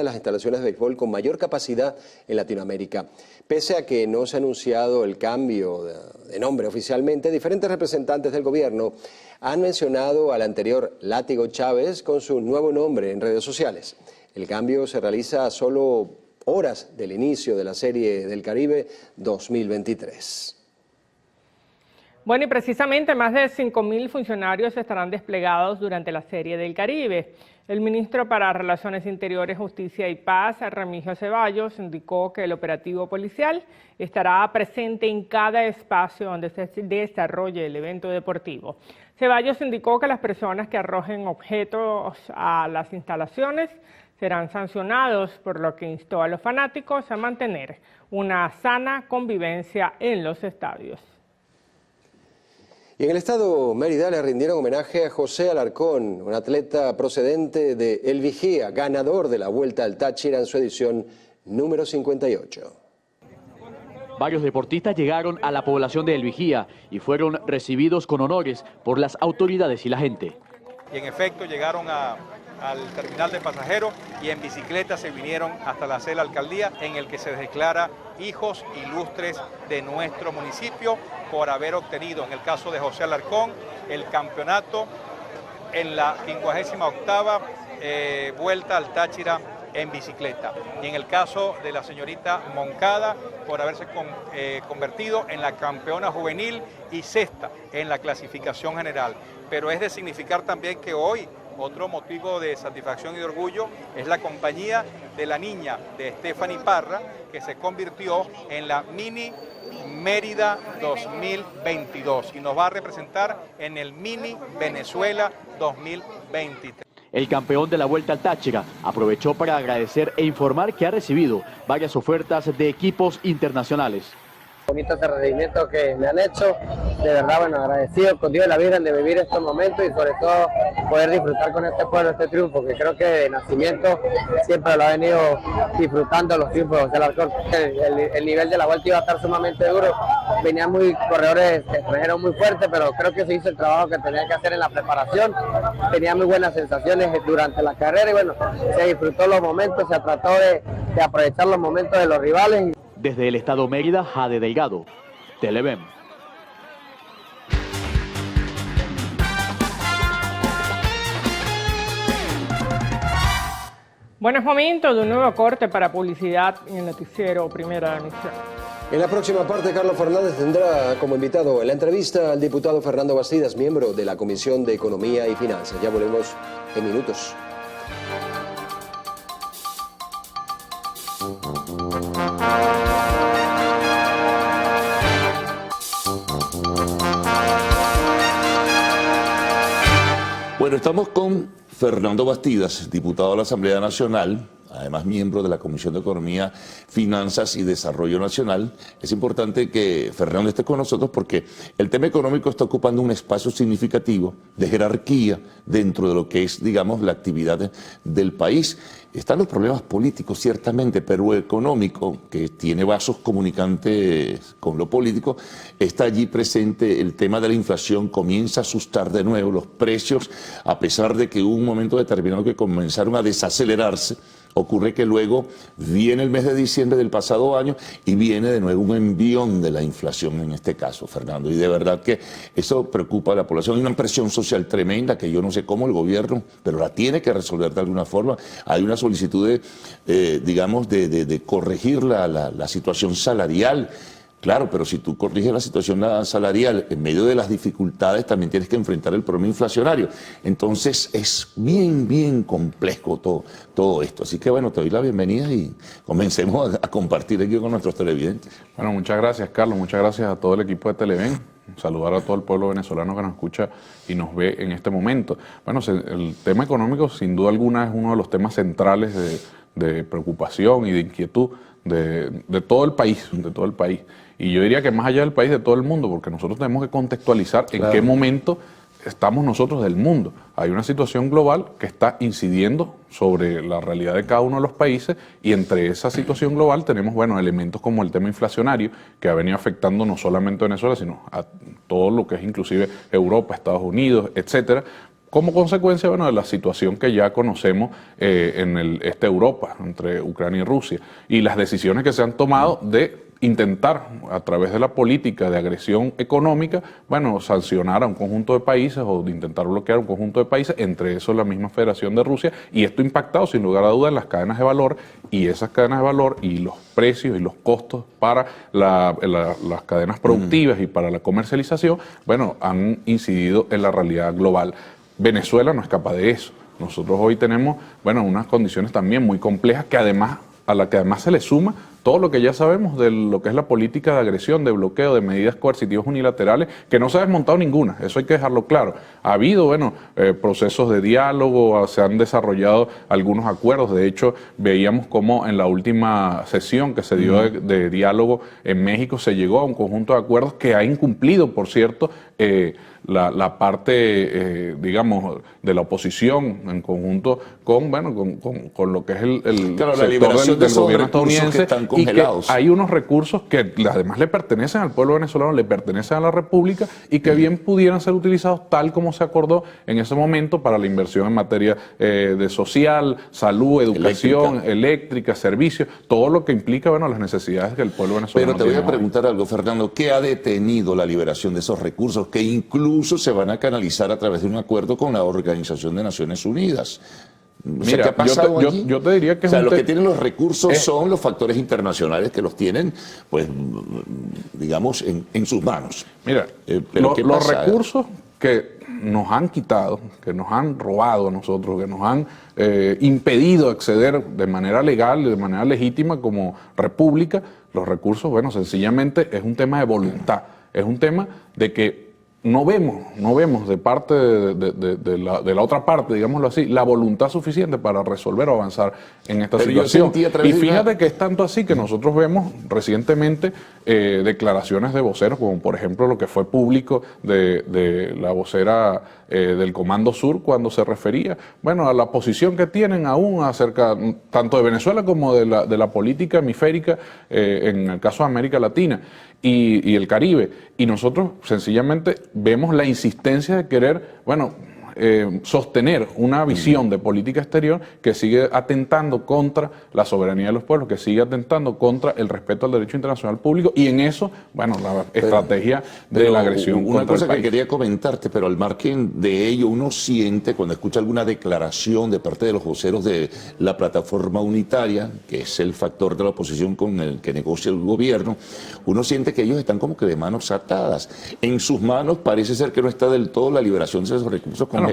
las instalaciones de béisbol con mayor capacidad en Latinoamérica. Pese a que no se ha anunciado el cambio de nombre oficialmente, diferentes representantes del gobierno han mencionado al anterior Látigo Chávez con su nuevo nombre en redes sociales. El cambio se realiza a solo horas del inicio de la Serie del Caribe 2023. Bueno, y precisamente más de 5.000 funcionarios estarán desplegados durante la Serie del Caribe. El ministro para Relaciones Interiores, Justicia y Paz, Remigio Ceballos, indicó que el operativo policial estará presente en cada espacio donde se desarrolle el evento deportivo. Ceballos indicó que las personas que arrojen objetos a las instalaciones serán sancionados, por lo que instó a los fanáticos a mantener una sana convivencia en los estadios. Y en el estado Mérida le rindieron homenaje a José Alarcón, un atleta procedente de El Vigía, ganador de la Vuelta al Táchira en su edición número 58. Varios deportistas llegaron a la población de El Vigía y fueron recibidos con honores por las autoridades y la gente. Y en efecto llegaron al terminal de pasajeros y en bicicleta se vinieron hasta la sede de la alcaldía, en el que se declara hijos ilustres de nuestro municipio por haber obtenido, en el caso de José Alarcón, el campeonato en la 58ª Vuelta al Táchira en bicicleta. Y en el caso de la señorita Moncada, por haberse convertido en la campeona juvenil y sexta en la clasificación general. Pero es de significar también que hoy otro motivo de satisfacción y de orgullo es la compañía de la niña de Stephanie Parra, que se convirtió en la Mini Mérida 2022 y nos va a representar en el Mini Venezuela 2023. El campeón de la Vuelta al Táchira aprovechó para agradecer e informar que ha recibido varias ofertas de equipos internacionales. Bonito este recibimiento que me han hecho, de verdad, bueno, agradecido con Dios y la Virgen de vivir estos momentos y sobre todo poder disfrutar con este pueblo este triunfo, que creo que de nacimiento siempre lo ha venido disfrutando los triunfos de José Alarcón. El nivel de la vuelta iba a estar sumamente duro, venían corredores extranjeros muy fuertes, pero creo que se hizo el trabajo que tenía que hacer en la preparación, tenía muy buenas sensaciones durante la carrera y bueno, se disfrutó los momentos, se trató de aprovechar los momentos de los rivales. Desde el estado Mérida, Jade Delgado, Televen. Bueno, es momento de un nuevo corte para publicidad en el noticiero Primera Emisión. En la próxima parte, Carlos Fernández tendrá como invitado en la entrevista al diputado Fernando Bastidas, miembro de la Comisión de Economía y Finanzas. Ya volvemos en minutos. Bueno, estamos con Fernando Bastidas, diputado de la Asamblea Nacional, además miembro de la Comisión de Economía, Finanzas y Desarrollo Nacional. Es importante que Fernando esté con nosotros porque el tema económico está ocupando un espacio significativo de jerarquía dentro de lo que es, digamos, la actividad del país. Están los problemas políticos, ciertamente, pero lo económico, que tiene vasos comunicantes con lo político, está allí presente. El tema de la inflación comienza a asustar de nuevo los precios, a pesar de que hubo un momento determinado que comenzaron a desacelerarse. Ocurre que luego viene el mes de diciembre del pasado año y viene de nuevo un envión de la inflación en este caso, Fernando. Y de verdad que eso preocupa a la población. Hay una presión social tremenda que yo no sé cómo el gobierno, pero la tiene que resolver de alguna forma. Hay una solicitud de corregir la situación salarial. Claro, pero si tú corriges la situación salarial en medio de las dificultades, también tienes que enfrentar el problema inflacionario. Entonces es bien complejo todo esto. Así que bueno, te doy la bienvenida y comencemos a compartir aquí con nuestros televidentes. Bueno, muchas gracias, Carlos. Muchas gracias a todo el equipo de Televen. Saludar a todo el pueblo venezolano que nos escucha y nos ve en este momento. Bueno, el tema económico sin duda alguna es uno de los temas centrales de preocupación y de inquietud de todo el país, Y yo diría que más allá del país, de todo el mundo, porque nosotros tenemos que contextualizar en qué momento estamos nosotros del mundo. Hay una situación global que está incidiendo sobre la realidad de cada uno de los países y entre esa situación global tenemos, bueno, elementos como el tema inflacionario que ha venido afectando no solamente a Venezuela, sino a todo lo que es inclusive Europa, Estados Unidos, etcétera, como consecuencia, bueno, de la situación que ya conocemos en el este Europa, entre Ucrania y Rusia, y las decisiones que se han tomado de intentar, a través de la política de agresión económica, bueno, sancionar a un conjunto de países o de intentar bloquear un conjunto de países, entre esos la misma Federación de Rusia, y esto ha impactado sin lugar a dudas en las cadenas de valor, y esas cadenas de valor y los precios y los costos para las cadenas productivas y para la comercialización, bueno, han incidido en la realidad global. Venezuela no escapa de eso. Nosotros hoy tenemos, bueno, unas condiciones también muy complejas que además, a la que además se le suma todo lo que ya sabemos de lo que es la política de agresión, de bloqueo, de medidas coercitivas unilaterales, que no se ha desmontado ninguna, eso hay que dejarlo claro. Ha habido, bueno, procesos de diálogo, se han desarrollado algunos acuerdos, de hecho, veíamos cómo en la última sesión que se dio de diálogo en México se llegó a un conjunto de acuerdos que ha incumplido, por cierto, la parte, digamos, de la oposición en conjunto con, bueno, con lo que es el claro, sector del gobierno estadounidense, y que hay unos recursos que además le pertenecen al pueblo venezolano, le pertenecen a la República y que bien pudieran ser utilizados tal como se acordó en ese momento para la inversión en materia de social, salud, educación, eléctrica, servicios, todo lo que implica, bueno, las necesidades que el pueblo venezolano Pero te voy a preguntar algo, Fernando, ¿qué ha detenido la liberación de esos recursos que incluso se van a canalizar a través de un acuerdo con la Organización de Naciones Unidas? Mira, ¿qué ha pasado allí? yo te diría que los que tienen los recursos son los factores internacionales que los tienen, pues, digamos, en sus manos. Mira, los recursos que nos han quitado, que nos han robado a nosotros, que nos han impedido acceder de manera legal y de manera legítima como república, los recursos, bueno, sencillamente es un tema de voluntad, es un tema de que no vemos de parte de la otra parte, digámoslo así, la voluntad suficiente para resolver o avanzar en esta situación. Y fíjate que es tanto así que nosotros vemos recientemente declaraciones de voceros, como por ejemplo lo que fue público de la vocera del Comando Sur cuando se refería, bueno, a la posición que tienen aún acerca tanto de Venezuela como de la política hemisférica en el caso de América Latina y el Caribe. Y nosotros sencillamente vemos la insistencia de querer, bueno, sostener una visión de política exterior que sigue atentando contra la soberanía de los pueblos, que sigue atentando contra el respeto al derecho internacional público y en eso, bueno, la estrategia de la agresión. Una cosa que quería comentarte, pero al margen de ello, uno siente cuando escucha alguna declaración de parte de los voceros de la plataforma unitaria, que es el factor de la oposición con el que negocia el gobierno, uno siente que ellos están como que de manos atadas. En sus manos parece ser que no está del todo la liberación de esos recursos congelados.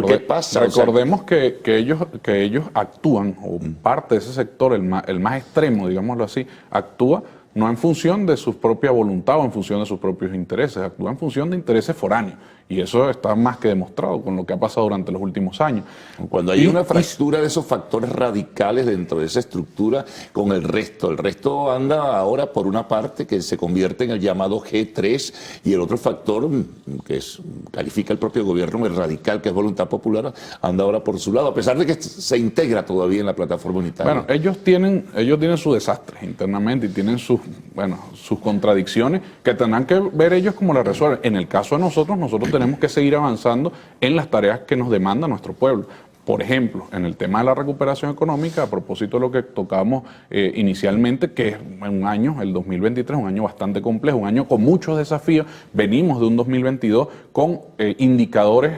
¿Qué pasa? Recordemos que ellos actúan, o parte de ese sector, el más extremo, digámoslo así, actúa no en función de su propia voluntad o en función de sus propios intereses, actúa en función de intereses foráneos. Y eso está más que demostrado con lo que ha pasado durante los últimos años. Cuando hay una fractura de esos factores radicales dentro de esa estructura con el resto anda ahora por una parte que se convierte en el llamado G3 y el otro factor que califica el propio gobierno, el radical, que es voluntad popular, anda ahora por su lado, a pesar de que se integra todavía en la plataforma unitaria. Bueno, ellos tienen sus desastres internamente y tienen sus contradicciones que tendrán que ver ellos cómo las resuelven. En el caso de nosotros tenemos que seguir avanzando en las tareas que nos demanda nuestro pueblo. Por ejemplo, en el tema de la recuperación económica, a propósito de lo que tocamos inicialmente, que es un año, el 2023, un año bastante complejo, un año con muchos desafíos. Venimos de un 2022 con indicadores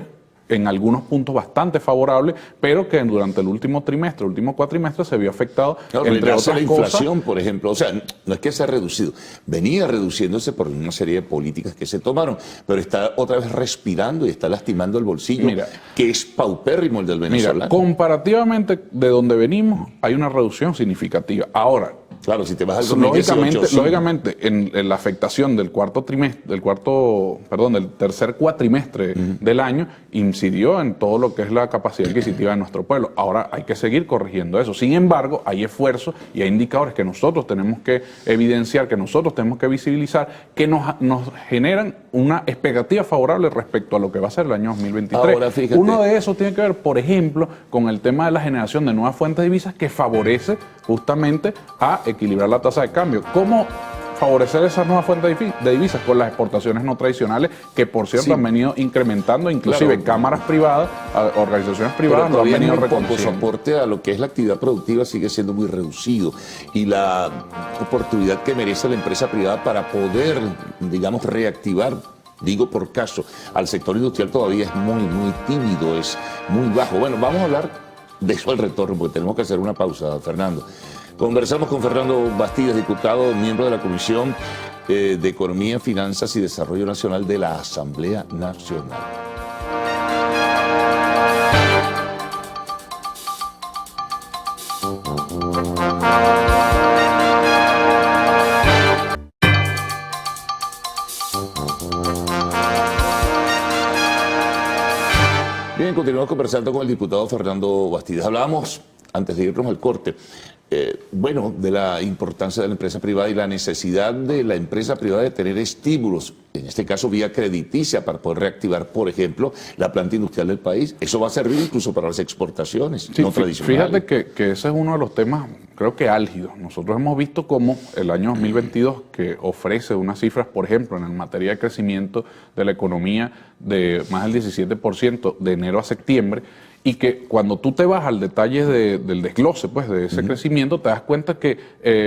en algunos puntos bastante favorables, pero que durante el último trimestre, el último cuatrimestre, se vio afectado, entre otras la cosas. inflación, por ejemplo, o sea, no es que se ha reducido, venía reduciéndose por una serie de políticas que se tomaron, pero está otra vez respirando y está lastimando el bolsillo, que es paupérrimo el del venezolano. Mira, comparativamente de donde venimos, hay una reducción significativa. Ahora, Claro, si te vas al 2018... Lógicamente, en la afectación del del tercer cuatrimestre del año, incidió en todo lo que es la capacidad adquisitiva de nuestro pueblo. Ahora hay que seguir corrigiendo eso. Sin embargo, hay esfuerzos y hay indicadores que nosotros tenemos que evidenciar, que nosotros tenemos que visibilizar, que nos generan una expectativa favorable respecto a lo que va a ser el año 2023. Ahora, fíjate. Uno de esos tiene que ver, por ejemplo, con el tema de la generación de nuevas fuentes de divisas que favorece justamente a equilibrar la tasa de cambio. ¿Cómo favorecer esas nuevas fuentes de divisas? Con las exportaciones no tradicionales, que por cierto han venido incrementando, inclusive cámaras privadas, organizaciones privadas lo han venido reconociendo. Su aporte a lo que es la actividad productiva sigue siendo muy reducido, y la oportunidad que merece la empresa privada para poder, digamos, reactivar, digo por caso, al sector industrial todavía es muy tímido, es muy bajo. Bueno, vamos a hablar de eso al retorno, porque tenemos que hacer una pausa, Fernando. Conversamos con Fernando Bastidas, diputado, miembro de la Comisión de Economía, Finanzas y Desarrollo Nacional de la Asamblea Nacional. Bien, continuamos conversando con el diputado Fernando Bastidas. Hablábamos, antes de irnos al corte, de la importancia de la empresa privada y la necesidad de la empresa privada de tener estímulos, en este caso vía crediticia, para poder reactivar, por ejemplo, la planta industrial del país. Eso va a servir incluso para las exportaciones no tradicionales. Fíjate que ese es uno de los temas, creo que álgidos. Nosotros hemos visto cómo el año 2022, que ofrece unas cifras, por ejemplo, en materia de crecimiento de la economía de más del 17% de enero a septiembre, y que cuando tú te vas al detalle del desglose pues, de ese crecimiento, te das cuenta que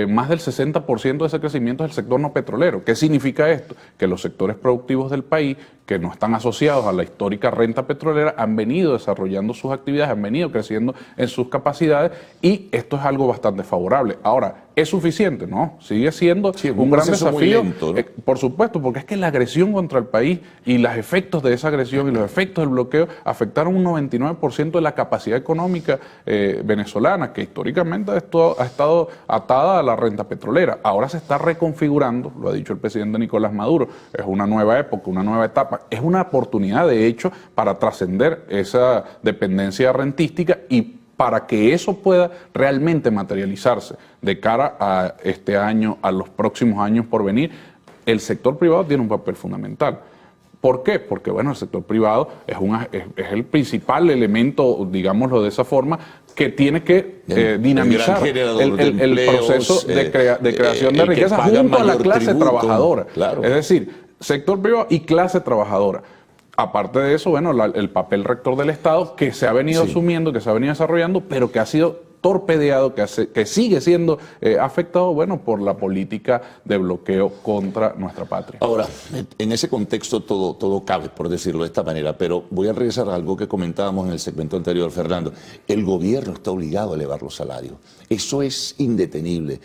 más del 60% de ese crecimiento es el sector no petrolero. ¿Qué significa esto? Que los sectores productivos del país, que no están asociados a la histórica renta petrolera, han venido desarrollando sus actividades, han venido creciendo en sus capacidades, y esto es algo bastante favorable. Ahora, ¿es suficiente? No, sigue siendo un gran desafío, lento, ¿no? Por supuesto, porque es que la agresión contra el país y los efectos de esa agresión y los efectos del bloqueo afectaron un 99% de la capacidad económica venezolana, que históricamente ha estado atada a la renta petrolera. Ahora se está reconfigurando, lo ha dicho el presidente Nicolás Maduro, es una nueva época, una nueva etapa, es una oportunidad de hecho para trascender esa dependencia rentística, y para que eso pueda realmente materializarse de cara a este año, a los próximos años por venir, el sector privado tiene un papel fundamental. ¿Por qué? Porque bueno, el sector privado es el principal elemento, digámoslo de esa forma, que tiene que dinamizar el proceso de creación de riqueza junto a la clase trabajadora. Claro. Es decir, sector privado y clase trabajadora. Aparte de eso, bueno, el papel rector del Estado, que se ha venido asumiendo, que se ha venido desarrollando, pero que ha sido torpedeado, que sigue siendo afectado, bueno, por la política de bloqueo contra nuestra patria. Ahora, en ese contexto todo cabe, por decirlo de esta manera, pero voy a regresar a algo que comentábamos en el segmento anterior, Fernando. El gobierno está obligado a elevar los salarios. Eso es indetenible.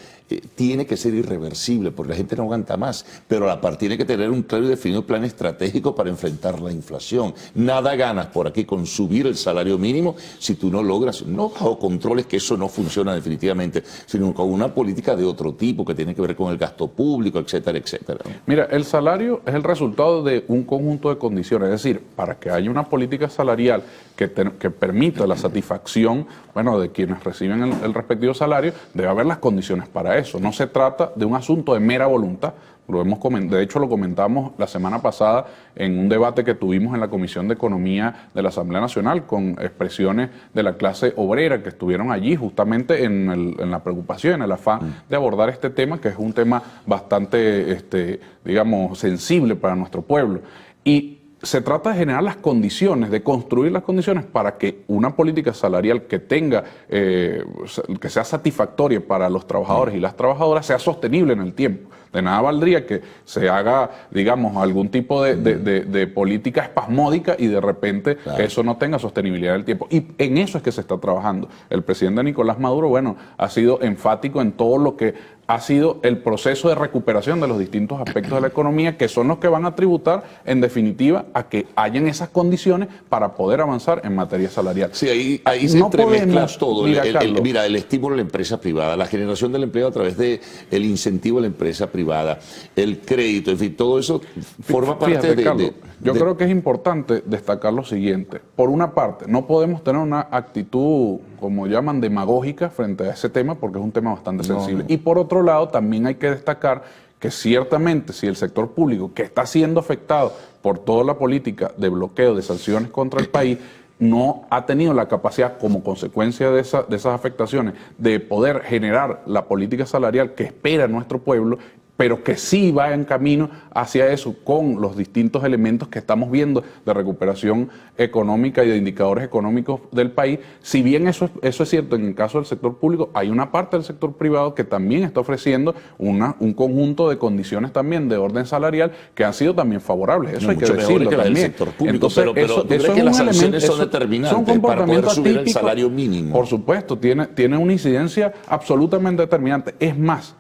Tiene que ser irreversible, porque la gente no aguanta más, pero a la par tiene que tener un claro y definido plan estratégico para enfrentar la inflación. Nada ganas por aquí con subir el salario mínimo si tú no logras, no bajo controles, que eso no funciona definitivamente, sino con una política de otro tipo que tiene que ver con el gasto público, etcétera, etcétera. Mira, el salario es el resultado de un conjunto de condiciones, es decir, para que haya una política salarial que permita la satisfacción, bueno, de quienes reciben el respectivo salario, debe haber las condiciones para eso. No se trata de un asunto de mera voluntad. De hecho, lo comentamos la semana pasada en un debate que tuvimos en la Comisión de Economía de la Asamblea Nacional, con expresiones de la clase obrera que estuvieron allí justamente en la preocupación, en el afán de abordar este tema, que es un tema bastante, digamos, sensible para nuestro pueblo. Y se trata de generar las condiciones, de construir las condiciones para que una política salarial que tenga, que sea satisfactoria para los trabajadores y las trabajadoras, sea sostenible en el tiempo. De nada valdría que se haga, digamos, algún tipo de política espasmódica y de repente eso no tenga sostenibilidad del tiempo. Y en eso es que se está trabajando. El presidente Nicolás Maduro, bueno, ha sido enfático en todo lo que ha sido el proceso de recuperación de los distintos aspectos de la economía, que son los que van a tributar, en definitiva, a que hayan esas condiciones para poder avanzar en materia salarial. Sí, ahí se entremezcla todo. Mira, el estímulo a la empresa privada, la generación del empleo a través del incentivo a la empresa privada, el crédito, en fin, todo eso forma parte de... Carlos, yo creo que es importante destacar lo siguiente. Por una parte, no podemos tener una actitud, como llaman, demagógica frente a ese tema, porque es un tema bastante sensible. Y por otro lado, también hay que destacar que ciertamente si el sector público, que está siendo afectado por toda la política de bloqueo, de sanciones contra el país, no ha tenido la capacidad, como consecuencia de esas afectaciones, de poder generar la política salarial que espera nuestro pueblo, pero que sí va en camino hacia eso con los distintos elementos que estamos viendo de recuperación económica y de indicadores económicos del país. Si bien eso es cierto en el caso del sector público, hay una parte del sector privado que también está ofreciendo un conjunto de condiciones también de orden salarial que han sido también favorables. Eso hay que decirlo que también. Del sector público, entonces, pero ¿tú crees que las sanciones son determinantes para poder subir el salario mínimo? Por supuesto, tiene una incidencia absolutamente determinante. Es más,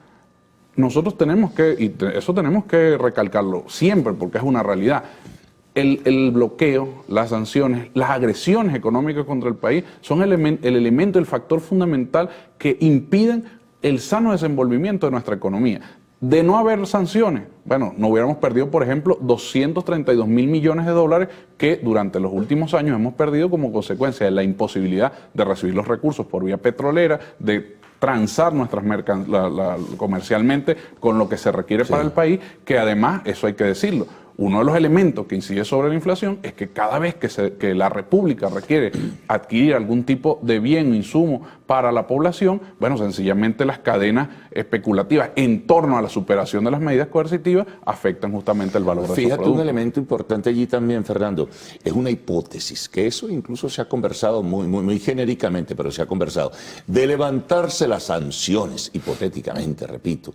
nosotros tenemos que, y eso tenemos que recalcarlo siempre porque es una realidad, el bloqueo, las sanciones, las agresiones económicas contra el país son el elemento, el factor fundamental que impiden el sano desenvolvimiento de nuestra economía. De no haber sanciones, bueno, no hubiéramos perdido, por ejemplo, 232 mil millones de dólares que durante los últimos años hemos perdido como consecuencia de la imposibilidad de recibir los recursos por vía petrolera, de transar nuestras comercialmente con lo que se requiere para el país, que además, eso hay que decirlo, uno de los elementos que incide sobre la inflación es que cada vez que la República requiere adquirir algún tipo de bien o insumo para la población, bueno, sencillamente las cadenas especulativas en torno a la superación de las medidas coercitivas afectan justamente el valor de esos productos. Fíjate, un elemento importante allí también, Fernando, es una hipótesis, que eso incluso se ha conversado muy genéricamente, pero se ha conversado, de levantarse las sanciones, hipotéticamente, repito.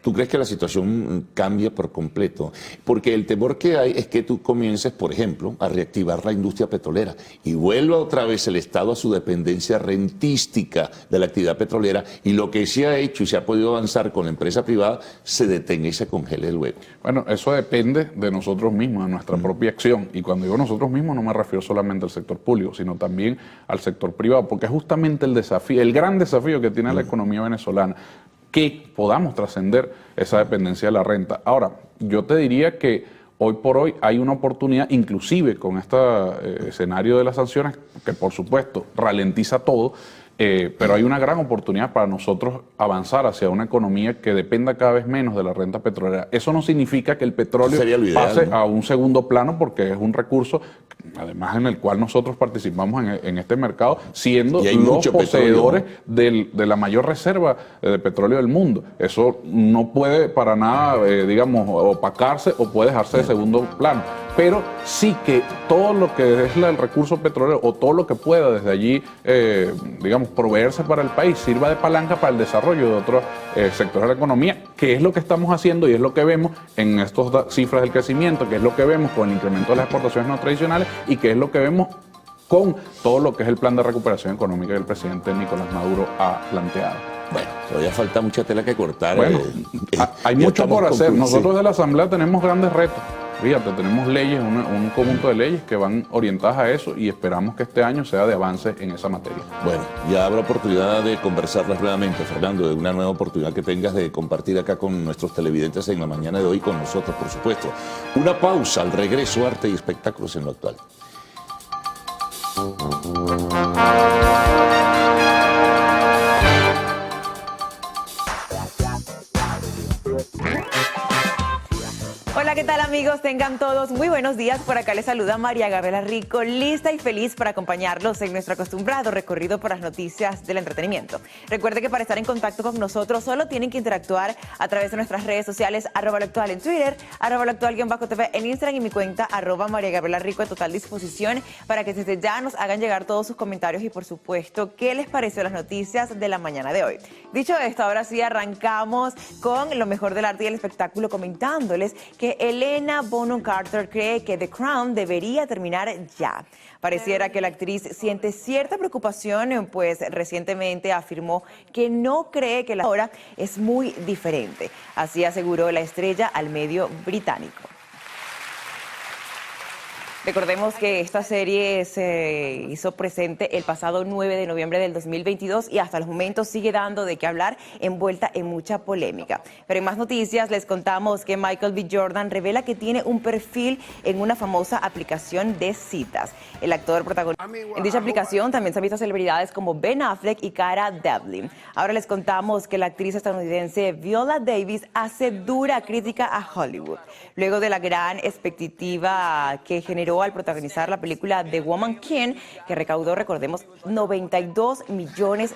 ¿Tú crees que la situación cambia por completo? Porque el temor que hay es que tú comiences, por ejemplo, a reactivar la industria petrolera y vuelva otra vez el Estado a su dependencia rentística de la actividad petrolera y lo que se ha hecho y se ha podido avanzar con la empresa privada se detenga y se congele luego. Bueno, eso depende de nosotros mismos, de nuestra propia acción. Y cuando digo nosotros mismos no me refiero solamente al sector público, sino también al sector privado, porque es justamente el desafío, el gran desafío que tiene la economía venezolana, que podamos trascender esa dependencia de la renta. Ahora, yo te diría que hoy por hoy hay una oportunidad, inclusive con este escenario de las sanciones, que por supuesto ralentiza todo, pero hay una gran oportunidad para nosotros avanzar hacia una economía que dependa cada vez menos de la renta petrolera. Eso no significa que el petróleo pase a un segundo plano, porque es un recurso, además en el cual nosotros participamos en este mercado, siendo los poseedores de la mayor reserva de petróleo del mundo. Eso no puede para nada, digamos, opacarse o puede dejarse de segundo plano. Pero sí que todo lo que es el recurso petrolero o todo lo que pueda desde allí, digamos, proveerse para el país, sirva de palanca para el desarrollo de otros sectores de la economía, que es lo que estamos haciendo y es lo que vemos en estas cifras del crecimiento, que es lo que vemos con el incremento de las exportaciones no tradicionales y que es lo que vemos con todo lo que es el plan de recuperación económica que el presidente Nicolás Maduro ha planteado. Bueno, todavía falta mucha tela que cortar. Bueno, hay mucho por hacer. Nosotros de la Asamblea tenemos grandes retos. Fíjate, tenemos leyes, un conjunto de leyes que van orientadas a eso y esperamos que este año sea de avance en esa materia. Bueno, ya habrá oportunidad de conversarlas nuevamente, Fernando, de una nueva oportunidad que tengas de compartir acá con nuestros televidentes en la mañana de hoy, con nosotros, por supuesto. Una pausa, al regreso, arte y espectáculos en lo actual. Hola, ¿qué tal amigos? Tengan todos muy buenos días. Por acá les saluda María Gabriela Rico, lista y feliz para acompañarlos en nuestro acostumbrado recorrido por las noticias del entretenimiento. Recuerde que para estar en contacto con nosotros solo tienen que interactuar a través de nuestras redes sociales, @loactual en Twitter, @loactual_TV en Instagram y mi cuenta María Gabriela Rico a total disposición para que desde ya nos hagan llegar todos sus comentarios y por supuesto qué les pareció las noticias de la mañana de hoy. Dicho esto, ahora sí arrancamos con lo mejor del arte y el espectáculo comentándoles que Helena Bonham Carter cree que The Crown debería terminar ya. Pareciera que la actriz siente cierta preocupación, pues recientemente afirmó que no cree que la hora es muy diferente. Así aseguró la estrella al medio británico. Recordemos que esta serie se hizo presente el pasado 9 de noviembre del 2022 y hasta el momento sigue dando de qué hablar, envuelta en mucha polémica. Pero en más noticias les contamos que Michael B. Jordan revela que tiene un perfil en una famosa aplicación de citas. El actor protagonista en dicha aplicación también se han visto celebridades como Ben Affleck y Cara Delevingne. Ahora les contamos que la actriz estadounidense Viola Davis hace dura crítica a Hollywood, luego de la gran expectativa que generó al protagonizar la película The Woman King, que recaudó, recordemos, $92 millones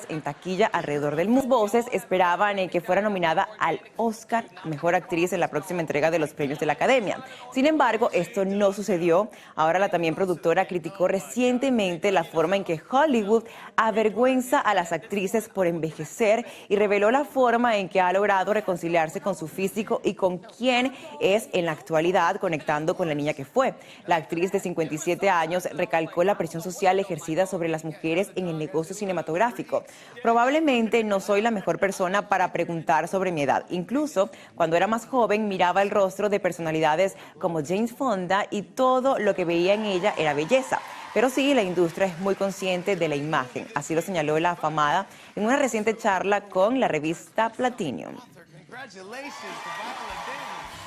en taquilla alrededor del mundo. Voces esperaban que fuera nominada al Oscar Mejor Actriz en la próxima entrega de los premios de la Academia. Sin embargo, esto no sucedió. Ahora la también productora criticó recientemente la forma en que Hollywood avergüenza a las actrices por envejecer y reveló la forma en que ha logrado reconciliarse con su físico y con quién es en la actualidad, conectando con la niña que fue. La actriz de 57 años recalcó la presión social ejercida sobre las mujeres en el negocio cinematográfico. Probablemente no soy la mejor persona para preguntar sobre mi edad. Incluso cuando era más joven miraba el rostro de personalidades como Jane Fonda y todo lo que veía en ella era belleza. Pero sí, la industria es muy consciente de la imagen. Así lo señaló la afamada en una reciente charla con la revista Platinum.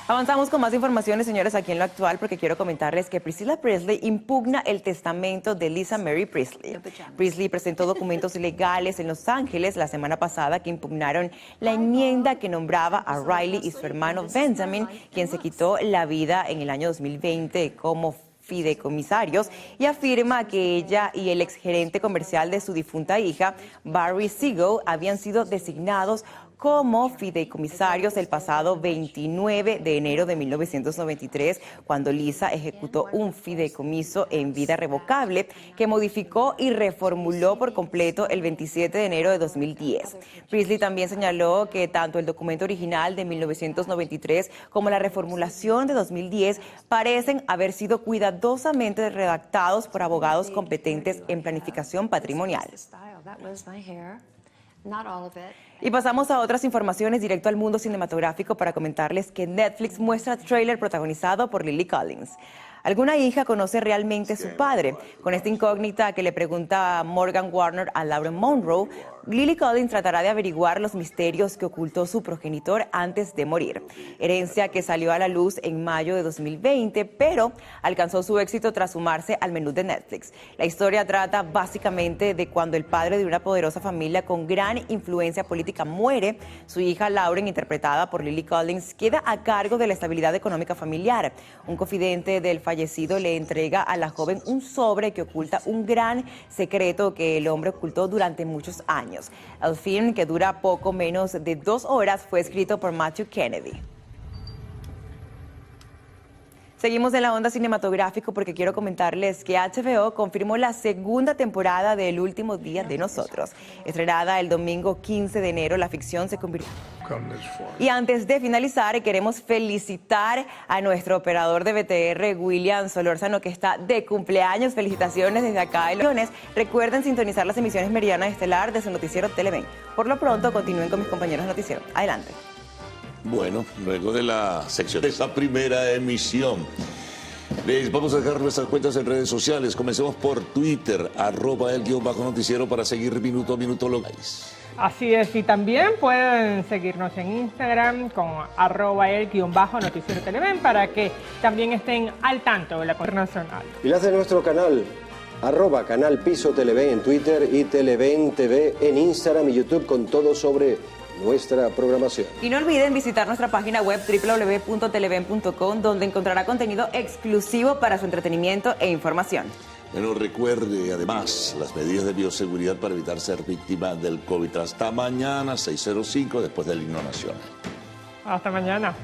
Avanzamos con más informaciones, señores, aquí en Lo Actual, porque quiero comentarles que Priscilla Presley impugna el testamento de Lisa Marie Presley. Presley presentó documentos legales en Los Ángeles la semana pasada que impugnaron la enmienda que nombraba a Riley y su hermano Benjamin, quien se quitó la vida en el año 2020 como fideicomisarios, y afirma que ella y el exgerente comercial de su difunta hija, Barry Siegel, habían sido designados como fideicomisarios el pasado 29 de enero de 1993, cuando Lisa ejecutó un fideicomiso en vida revocable que modificó y reformuló por completo el 27 de enero de 2010. Presley también señaló que tanto el documento original de 1993 como la reformulación de 2010 parecen haber sido cuidadosamente redactados por abogados competentes en planificación patrimonial. Y pasamos a otras informaciones directo al mundo cinematográfico para comentarles que Netflix muestra tráiler protagonizado por Lily Collins. ¿Alguna hija conoce realmente a su padre? Con esta incógnita que le pregunta Morgan Warner a Lauren Monroe, Lily Collins tratará de averiguar los misterios que ocultó su progenitor antes de morir. Herencia que salió a la luz en mayo de 2020, pero alcanzó su éxito tras sumarse al menú de Netflix. La historia trata básicamente de cuando el padre de una poderosa familia con gran influencia política muere, su hija Lauren, interpretada por Lily Collins, queda a cargo de la estabilidad económica familiar. Un confidente del fallecido le entrega a la joven un sobre que oculta un gran secreto que el hombre ocultó durante muchos años. El film, que dura poco menos de 2 horas, fue escrito por Matthew Kennedy. Seguimos en la onda cinematográfico porque quiero comentarles que HBO confirmó la segunda temporada de El último día de nosotros. Estrenada el domingo 15 de enero, la ficción se convirtió. Y antes de finalizar, queremos felicitar a nuestro operador de BTR, William Solórzano, que está de cumpleaños. Felicitaciones desde acá. Recuerden sintonizar las emisiones Meridiana Estelar de su noticiero Televen. Por lo pronto, continúen con mis compañeros de noticiero. Adelante. Bueno, luego de la sección de esta primera emisión, les vamos a dejar nuestras cuentas en redes sociales. Comencemos por Twitter, @el_noticiero, para seguir minuto a minuto lo que hay. Así es, y también pueden seguirnos en Instagram con @el_noticiero Televen para que también estén al tanto de la internacional. Y las de nuestro canal, @canal Piso Televen en Twitter y Televen TV en Instagram y YouTube, con todo sobre nuestra programación. Y no olviden visitar nuestra página web www.televen.com, donde encontrará contenido exclusivo para su entretenimiento e información. Bueno, recuerde además las medidas de bioseguridad para evitar ser víctima del COVID. Hasta mañana, 6:05, después del himno nacional. Hasta mañana.